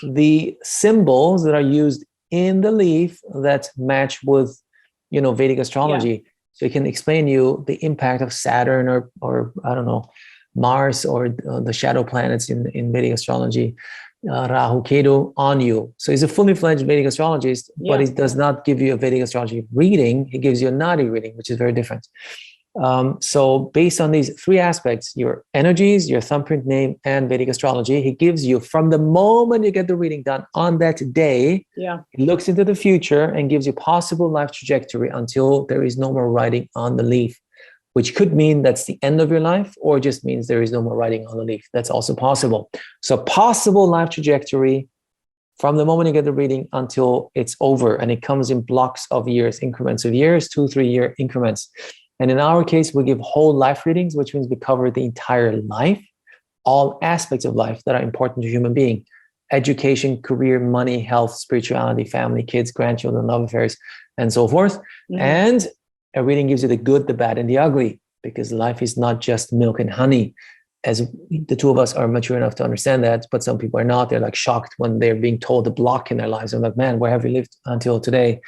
[SPEAKER 2] the symbols that are used in the leaf that match with, Vedic astrology. So he can explain you the impact of Saturn or I don't know, Mars or the shadow planets in Vedic astrology. Rahu, Ketu on you. So he's a fully fledged Vedic astrologist, but he does not give you a Vedic astrology reading. He gives you a Nadi reading, which is very different. So based on these 3 aspects, your energies, your thumbprint name, and Vedic astrology, he gives you from the moment you get the reading done on that day, he looks into the future and gives you possible life trajectory until there is no more writing on the leaf, which could mean that's the end of your life, or just means there is no more writing on the leaf. That's also possible. So possible life trajectory from the moment you get the reading until it's over. And it comes in blocks of years, increments of years, 2-3 year increments. And in our case, we give whole life readings, which means we cover the entire life, all aspects of life that are important to a human being: education, career, money, health, spirituality, family, kids, grandchildren, love affairs, and so forth. And a reading gives you the good, the bad, and the ugly, because life is not just milk and honey, as the 2 of us are mature enough to understand that, but some people are not. They're like shocked when they're being told a block in their lives. I'm like, man, where have you lived until today?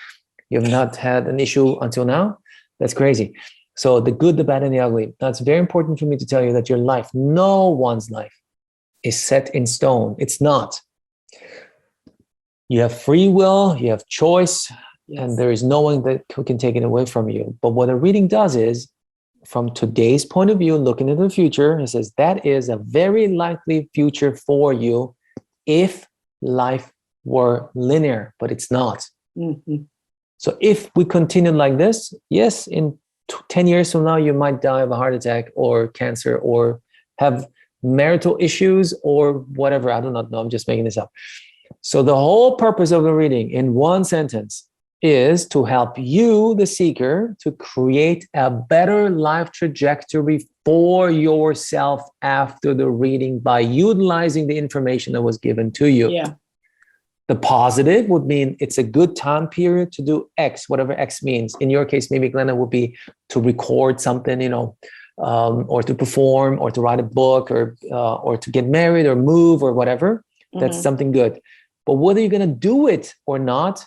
[SPEAKER 2] You have not had an issue until now? That's crazy. So the good, the bad, and the ugly. That's very important for me to tell you that your life, no one's life is set in stone. It's not. You have free will, you have choice, and there is no one that can take it away from you. But what a reading does is, from today's point of view, looking into the future, it says that is a very likely future for you if life were linear, but it's not. So if we continue like this, yes, in 10 years from now, you might die of a heart attack or cancer or have marital issues or whatever. I do not know. I'm just making this up. So the whole purpose of the reading in one sentence is to help you, the seeker, to create a better life trajectory for yourself after the reading by utilizing the information that was given to you.
[SPEAKER 1] Yeah.
[SPEAKER 2] The positive would mean it's a good time period to do X, whatever X means. In your case, maybe Glenna would be to record something, or to perform, or to write a book, or to get married, or move, or whatever. That's something good. But whether you're going to do it or not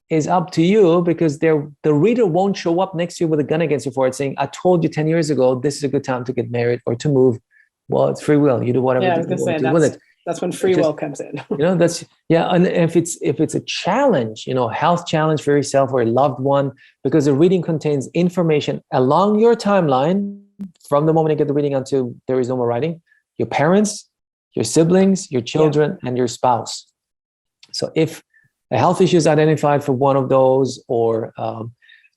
[SPEAKER 2] is up to you, because the reader won't show up next to you with a gun against your forehead saying, I told you 10 years ago, this is a good time to get married or to move. Well, it's free will. You do whatever you want to do with it.
[SPEAKER 1] That's when free will comes in.
[SPEAKER 2] And if it's a challenge, health challenge for yourself or a loved one, because the reading contains information along your timeline from the moment you get the reading until there is no more writing, your parents, your siblings, your children, and your spouse. So if a health issue is identified for one of those, or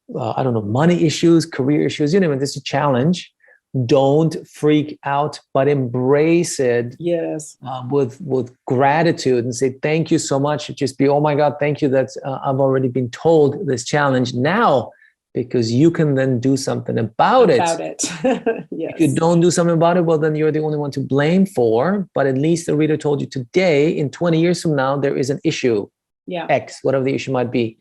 [SPEAKER 2] money issues, career issues, this is a challenge. Don't freak out, but embrace it.
[SPEAKER 1] Yes.
[SPEAKER 2] With gratitude and say, thank you so much. Just be, oh my God, thank you that I've already been told this challenge now, because you can then do something about it.
[SPEAKER 1] Yes.
[SPEAKER 2] If you don't do something about it, well, then you're the only one to blame for, but at least the reader told you today, in 20 years from now, there is an issue.
[SPEAKER 1] Yeah.
[SPEAKER 2] X, whatever the issue might be.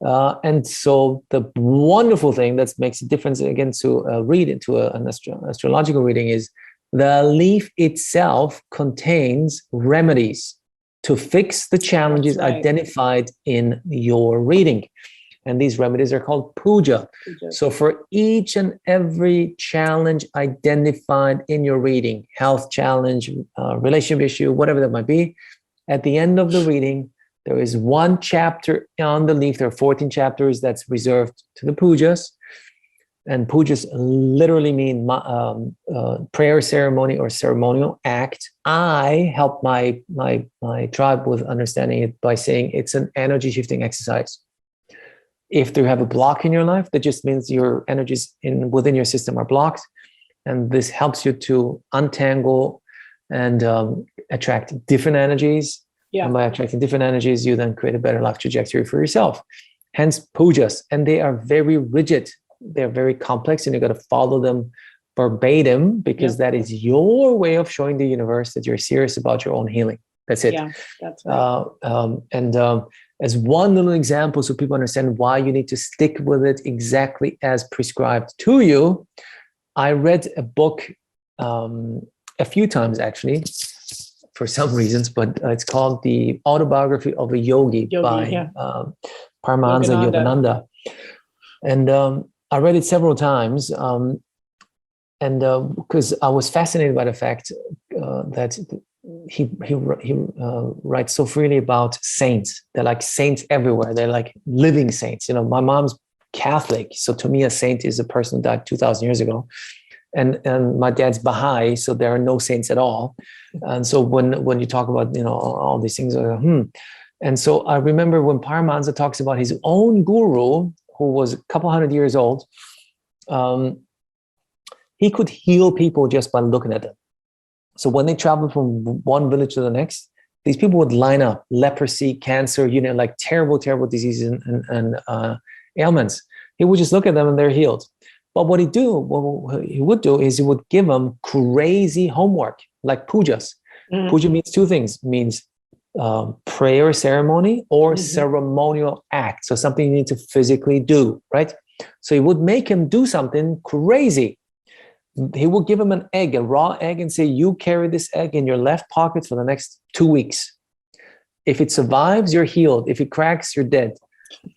[SPEAKER 2] And so the wonderful thing that makes a difference again to read into an astrological reading is the leaf itself contains remedies to fix the challenges identified in your reading. And these remedies are called puja. So for each and every challenge identified in your reading, health challenge, relationship issue, whatever that might be, at the end of the reading, there is one chapter on the leaf. There are 14 chapters that's reserved to the pujas. And pujas literally mean prayer ceremony or ceremonial act. I help my tribe with understanding it by saying it's an energy shifting exercise. If you have a block in your life, that just means your energies within your system are blocked. And this helps you to untangle and attract different energies. Yeah. And by attracting different energies, you then create a better life trajectory for yourself. Hence pujas. And they are very rigid. They're very complex, and you've got to follow them verbatim, because that is your way of showing the universe that you're serious about your own healing. That's it.
[SPEAKER 1] Yeah, that's right.
[SPEAKER 2] As one little example, so people understand why you need to stick with it exactly as prescribed to you, I read a book a few times, actually, for some reasons, but it's called The Autobiography of a Yogi by Paramahansa Yogananda. And I read it several times, and because I was fascinated by the fact that he writes so freely about saints. They're like saints everywhere. They're like living saints. My mom's Catholic, so to me, a saint is a person who died 2,000 years ago. And my dad's Baha'i, so there are no saints at all. And so when you talk about all these things, And so I remember when Paramahansa talks about his own guru, who was a couple hundred years old, he could heal people just by looking at them. So when they traveled from one village to the next, these people would line up: leprosy, cancer, like terrible, terrible diseases and ailments. He would just look at them and they're healed. But what he would do is he would give them crazy homework, like pujas. Mm-hmm. Puja means two things: means prayer ceremony or ceremonial act. So something you need to physically do, right? So he would make him do something crazy. He would give him an egg, a raw egg, and say, you carry this egg in your left pocket for the next 2 weeks. If it survives, you're healed. If it cracks, you're dead.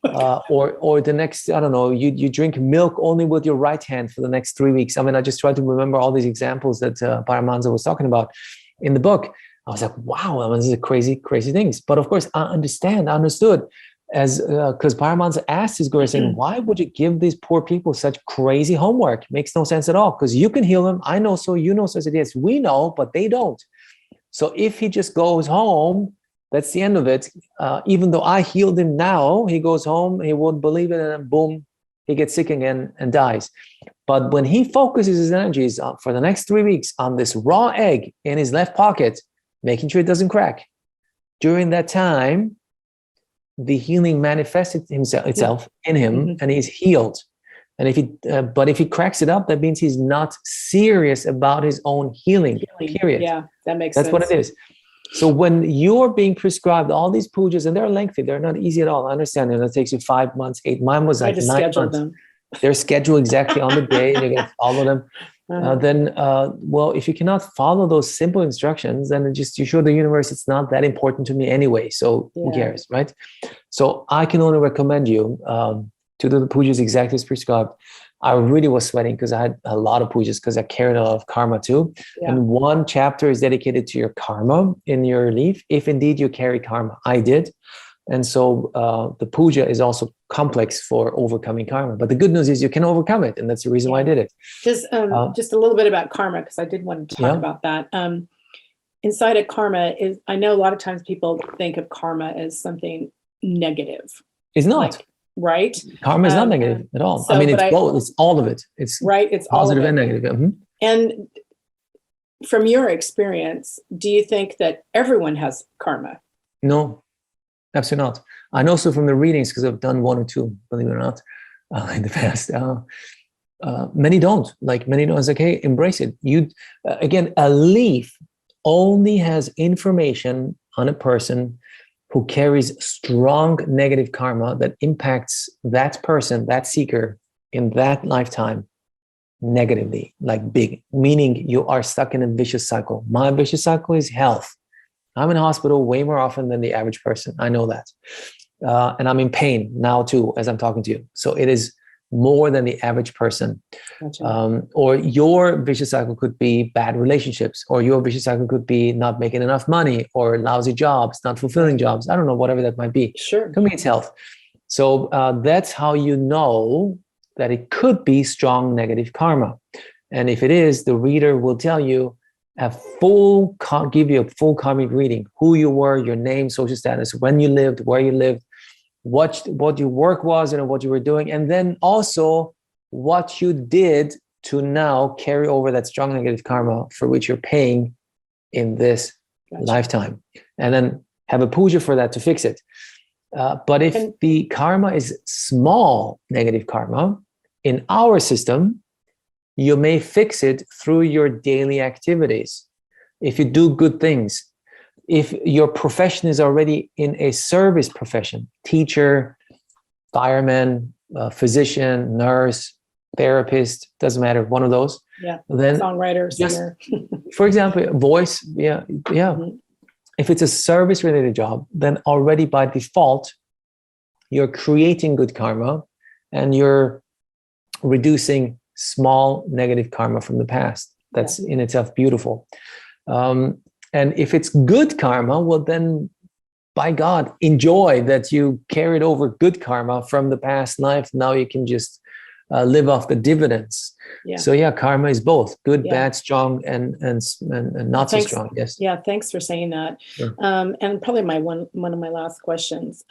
[SPEAKER 2] Or the next, I don't know, you drink milk only with your right hand for the next 3 weeks. I mean, I just tried to remember all these examples that Paramahansa was talking about in the book. I was like, wow, I mean, this is crazy, crazy things. But of course, I understood as because Paramahansa asked his guru, saying, why would you give these poor people such crazy homework? Makes no sense at all, because you can heal them. I know so, you know so. I said, yes, we know, but they don't. So if he just goes home, that's the end of it. Even though I healed him now, he goes home, he won't believe it, and then boom, he gets sick again and dies. But when he focuses his energies for the next 3 weeks on this raw egg in his left pocket, making sure it doesn't crack, during that time, the healing manifested itself in him,
[SPEAKER 1] Mm-hmm.
[SPEAKER 2] and he's healed. And but if he cracks it up, that means he's not serious about his own healing. Period.
[SPEAKER 1] Yeah, that makes
[SPEAKER 2] That's
[SPEAKER 1] sense.
[SPEAKER 2] what it is. So when you're being prescribed all these pujas, and they're lengthy, they're not easy at all. I understand it takes you 5 months, 8. Mine was like 9 months.
[SPEAKER 1] Them.
[SPEAKER 2] They're scheduled exactly on the day, and you got to follow them. Well, if you cannot follow those simple instructions, then you show the universe it's not that important to me anyway. So who cares, right? So I can only recommend you to do the pujas exactly as prescribed. I really was sweating because I had a lot of pujas because I carried a lot of karma too. Yeah. And one chapter is dedicated to your karma in your leaf, if indeed you carry karma. I did. And so the puja is also complex for overcoming karma. But the good news is you can overcome it. And that's the reason why I did it.
[SPEAKER 1] Just a little bit about karma, because I did want to talk about that. Inside of karma is, I know a lot of times people think of karma as something negative.
[SPEAKER 2] It's not.
[SPEAKER 1] Right?
[SPEAKER 2] Karma is not negative at all. So, I mean, it's both. It's all of it. It's
[SPEAKER 1] right. It's
[SPEAKER 2] positive
[SPEAKER 1] all of it.
[SPEAKER 2] And negative. Mm-hmm.
[SPEAKER 1] And from your experience, do you think that everyone has karma?
[SPEAKER 2] No, absolutely not. I know so from the readings, because I've done 1 or 2, believe it or not, in the past. Many don't. Many don't. It's like, hey, embrace it. Again, a leaf only has information on a person who carries strong negative karma that impacts that person, that seeker, in that lifetime negatively, big, meaning you are stuck in a vicious cycle. My vicious cycle is health. I'm in hospital way more often than the average person. I know that. And I'm in pain now too, as I'm talking to you. So it is more than the average person. Gotcha. Or your vicious cycle could be bad relationships, or your vicious cycle could be not making enough money, or lousy jobs, not fulfilling jobs. I don't know, whatever that might be.
[SPEAKER 1] Sure.
[SPEAKER 2] To me, it's health. So that's how you know that it could be strong negative karma. And if it is, the reader will tell you give you a full karmic reading, who you were, your name, social status, when you lived, where you lived, what your work was, what you were doing, and then also what you did to now carry over that strong negative karma for which you're paying in this lifetime, and then have a puja for that to fix it. But if the karma is small negative karma in our system, you may fix it through your daily activities. If you do good things, if your profession is already in a service profession, teacher, fireman, physician, nurse, therapist, doesn't matter, one of those.
[SPEAKER 1] Yeah.
[SPEAKER 2] Then
[SPEAKER 1] songwriter, singer.
[SPEAKER 2] For example, voice. Yeah. Mm-hmm. If it's a service related job, then already by default, you're creating good karma and you're reducing small negative karma from the past. That's in itself beautiful. And if it's good karma, well, then by God, enjoy that you carried over good karma from the past life. Now you can just live off the dividends. Yeah. So karma is both good, bad, strong, and not so strong. Yes.
[SPEAKER 1] Yeah. Thanks for saying that.
[SPEAKER 2] Sure.
[SPEAKER 1] And probably one of my last questions.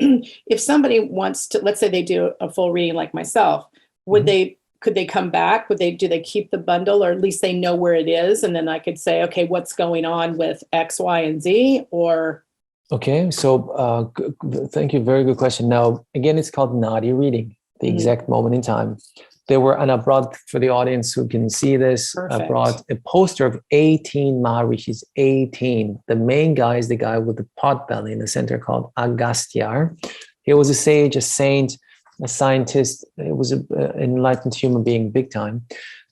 [SPEAKER 1] If somebody wants to, let's say they do a full reading like myself, could they come back? Do they keep the bundle, or at least they know where it is? And then I could say, okay, what's going on with X, Y, and Z, or?
[SPEAKER 2] Okay. So thank you. Very good question. Now, again, it's called Nadi reading, the exact moment in time. And I brought, for the audience who can see this,
[SPEAKER 1] Perfect.
[SPEAKER 2] I brought a poster of 18 Maharishis, 18. The main guy is the guy with the pot belly in the center called Agastya. He was a sage, a saint, a scientist. It was an enlightened human being, big time.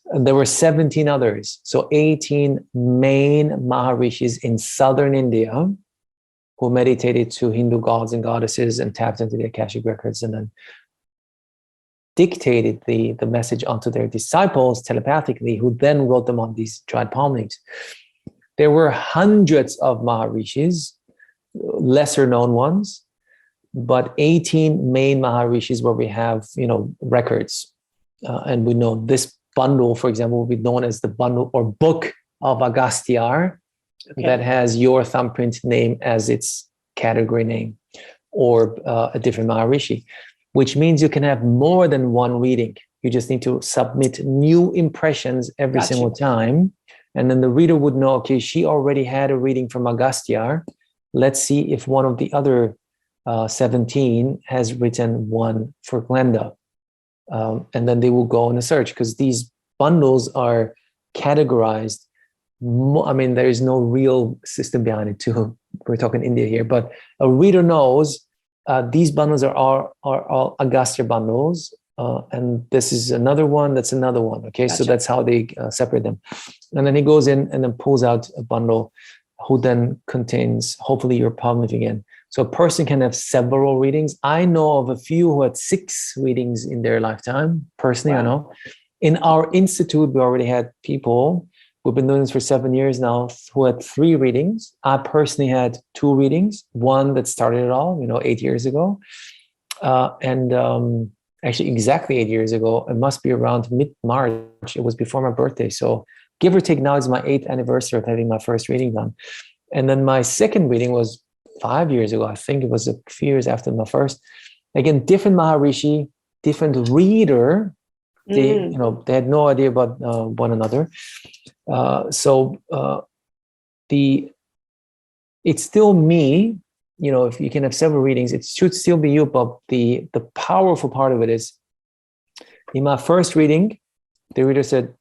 [SPEAKER 2] And there were 17 others. So 18 main Maharishis in southern India who meditated to Hindu gods and goddesses and tapped into the Akashic records and then dictated the message onto their disciples telepathically, who then wrote them on these dried palm leaves. There were hundreds of Maharishis, lesser known ones, but 18 main Maharishis where we have, records. And we know this bundle, for example, will be known as the bundle or book of Agastya, that has your thumbprint name as its category name, or a different Maharishi, which means you can have more than one reading. You just need to submit new impressions every single time. And then the reader would know, okay, she already had a reading from Agastya. Let's see if one of the other 17 has written one for Glenda. And then they will go on a search because these bundles are categorized. I mean, there is no real system behind it too. We're talking India here, but a reader knows these bundles are all Agastya bundles. And this is another one, that's another one. Okay,
[SPEAKER 1] Gotcha.
[SPEAKER 2] So that's how they separate them. And then he goes in and then pulls out a bundle who then contains, hopefully, your palm leaf again. So a person can have several readings. I know of a few who had 6 readings in their lifetime. Personally,
[SPEAKER 1] Wow.
[SPEAKER 2] I know. In our institute, we already had people, we've been doing this for 7 years now, who had 3 readings. I personally had 2 readings, one that started it all, 8 years ago. Actually exactly 8 years ago, it must be around mid-March. It was before my birthday. So give or take, now it's my 8th anniversary of having my first reading done. And then my second reading was 5 years ago. I think it was a few years after my first. Again, different Maharishi, different reader. They had no idea about one another. It's still me. If you can have several readings, it should still be you. But the powerful part of it is, in my first reading, the reader said,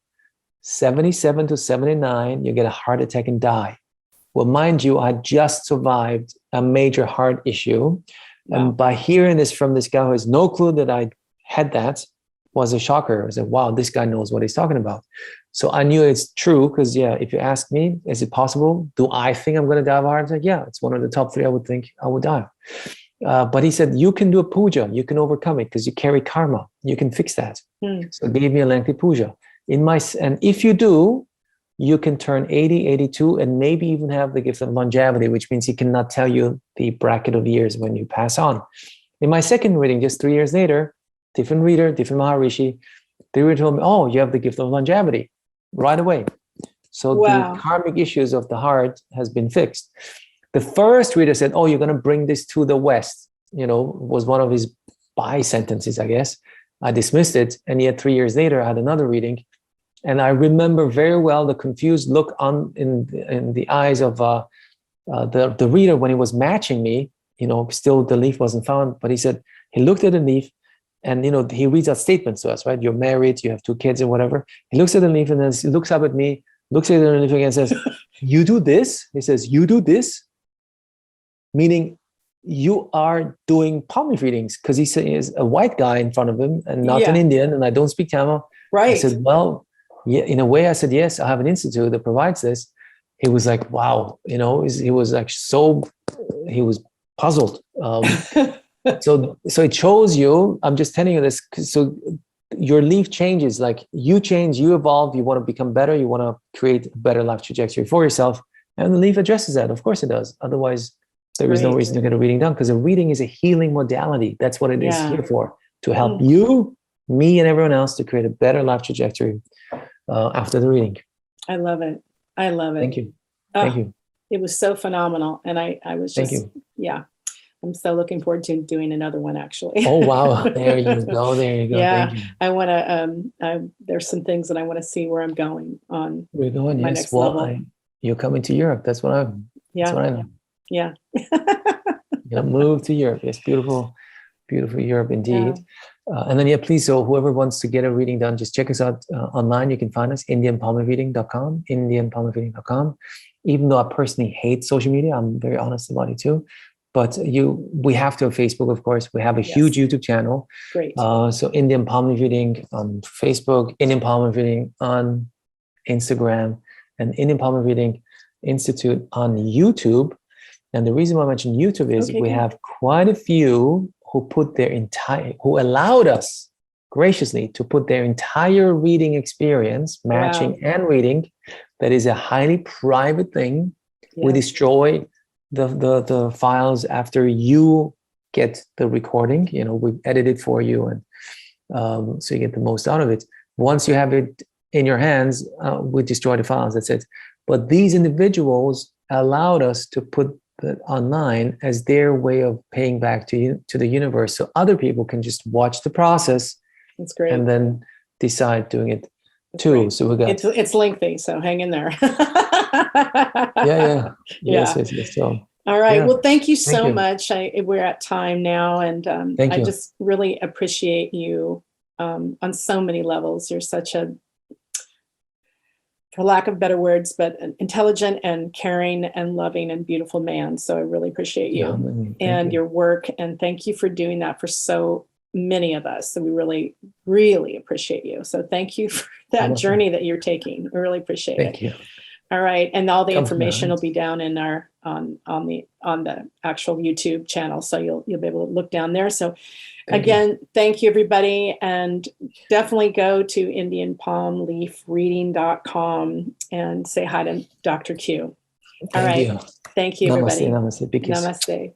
[SPEAKER 2] 77 to 79, you get a heart attack and die. Well, mind you, I just survived a major heart issue. Wow. And by hearing this from this guy who has no clue that I had that, was a shocker. I said, wow, this guy knows what he's talking about. So I knew it's true because, if you ask me, is it possible? Do I think I'm going to die of a heart attack? Yeah, it's one of the top 3 I would think I would die. But he said, you can do a puja. You can overcome it because you carry karma. You can fix that. So he gave me a lengthy puja. And if you do, you can turn 80, 82, and maybe even have the gift of longevity, which means he cannot tell you the bracket of years when you pass on. In my second reading, just 3 years later, different reader, different Maharishi, the reader told me, oh, you have the gift of longevity right away. So
[SPEAKER 1] wow.
[SPEAKER 2] The karmic issues of the heart has been fixed. The first reader said, oh, you're going to bring this to the West, was one of his by sentences, I guess. I dismissed it. And yet 3 years later, I had another reading. And I remember very well the confused look in the eyes of the reader when he was matching me. Still the leaf wasn't found, but he said, he looked at the leaf. And, he reads out statements to us, right? You're married, you have 2 kids or whatever. He looks at the leaf and then he looks up at me, looks at the leaf again and says, you do this? He says, you do this? Meaning you are doing palm leaf readings, because he is a white guy in front of him and not an Indian, and I don't speak Tamil.
[SPEAKER 1] Right.
[SPEAKER 2] I said, well, yeah, in a way, I said, yes, I have an institute that provides this. He was like, wow, he was like he was puzzled. So it shows you, I'm just telling you this, so your leaf changes, like you change, you evolve, you want to become better, you want to create a better life trajectory for yourself. And the leaf addresses that. Of course it does. Otherwise, there is no reason to get a reading done, because a reading is a healing modality. That's what it is here for, to help you, me, and everyone else to create a better life trajectory after the reading.
[SPEAKER 1] I love it. I love it.
[SPEAKER 2] Thank you.
[SPEAKER 1] Oh,
[SPEAKER 2] Thank you.
[SPEAKER 1] It was so phenomenal. And I was just,
[SPEAKER 2] Thank you.
[SPEAKER 1] I'm so looking forward to doing another one, actually.
[SPEAKER 2] Oh, wow. There you go. There you go.
[SPEAKER 1] Yeah.
[SPEAKER 2] Thank you.
[SPEAKER 1] I want to, there's some things that I want to see where I'm going on.
[SPEAKER 2] We're going,
[SPEAKER 1] my
[SPEAKER 2] yes.
[SPEAKER 1] next level.
[SPEAKER 2] You're coming to Europe. That's what that's what I know.
[SPEAKER 1] Yeah.
[SPEAKER 2] Move to Europe. Yes, beautiful, beautiful Europe indeed. And then, please, so whoever wants to get a reading done, just check us out online. You can find us, indianpalmreading.com, indianpalmreading.com. Even though I personally hate social media, I'm very honest about it too. But we have to have Facebook, of course. We have a huge YouTube channel.
[SPEAKER 1] Great.
[SPEAKER 2] So Indian Palm Leaf Reading on Facebook, Indian Palm Leaf Reading on Instagram, and Indian Palm Leaf Reading Institute on YouTube. And the reason why I mentioned YouTube is we have quite a few who allowed us graciously to put their entire reading experience, matching and reading. That is a highly private thing. Yeah. We destroy the files after you get the recording. We edit it for you, and so you get the most out of it. Once you have it in your hands, we destroy the files. That's it. But these individuals allowed us to put that online as their way of paying back to the universe, so other people can just watch the process. That's great. And then decide doing it too. Great. So we got
[SPEAKER 1] it's lengthy, so hang in there.
[SPEAKER 2] Yeah. Yes. So
[SPEAKER 1] All right.
[SPEAKER 2] Yeah.
[SPEAKER 1] Well, thank you
[SPEAKER 2] Thank
[SPEAKER 1] so
[SPEAKER 2] you.
[SPEAKER 1] much. We're at time now, and
[SPEAKER 2] Thank
[SPEAKER 1] I
[SPEAKER 2] you.
[SPEAKER 1] just really appreciate you on so many levels. You're such a, for lack of better words, but an intelligent and caring and loving and beautiful man. So I really appreciate
[SPEAKER 2] Yeah,
[SPEAKER 1] you
[SPEAKER 2] thank
[SPEAKER 1] and
[SPEAKER 2] you.
[SPEAKER 1] your work. And thank you for doing that for so many of us. So we really, really appreciate you. So thank you for that
[SPEAKER 2] welcome.
[SPEAKER 1] journey that you're taking. I really appreciate it.
[SPEAKER 2] Thank you.
[SPEAKER 1] All right, and all the
[SPEAKER 2] Come from the
[SPEAKER 1] information
[SPEAKER 2] heart.
[SPEAKER 1] will be down in our on the actual YouTube channel, so you'll be able to look down there. So
[SPEAKER 2] Thank you.
[SPEAKER 1] again, thank you everybody, and definitely go to IndianPalmLeafReading.com and say hi to Dr. Q. All
[SPEAKER 2] Thank
[SPEAKER 1] right,
[SPEAKER 2] you.
[SPEAKER 1] thank you everybody.
[SPEAKER 2] Namaste. Namaste. Big kiss.
[SPEAKER 1] Namaste.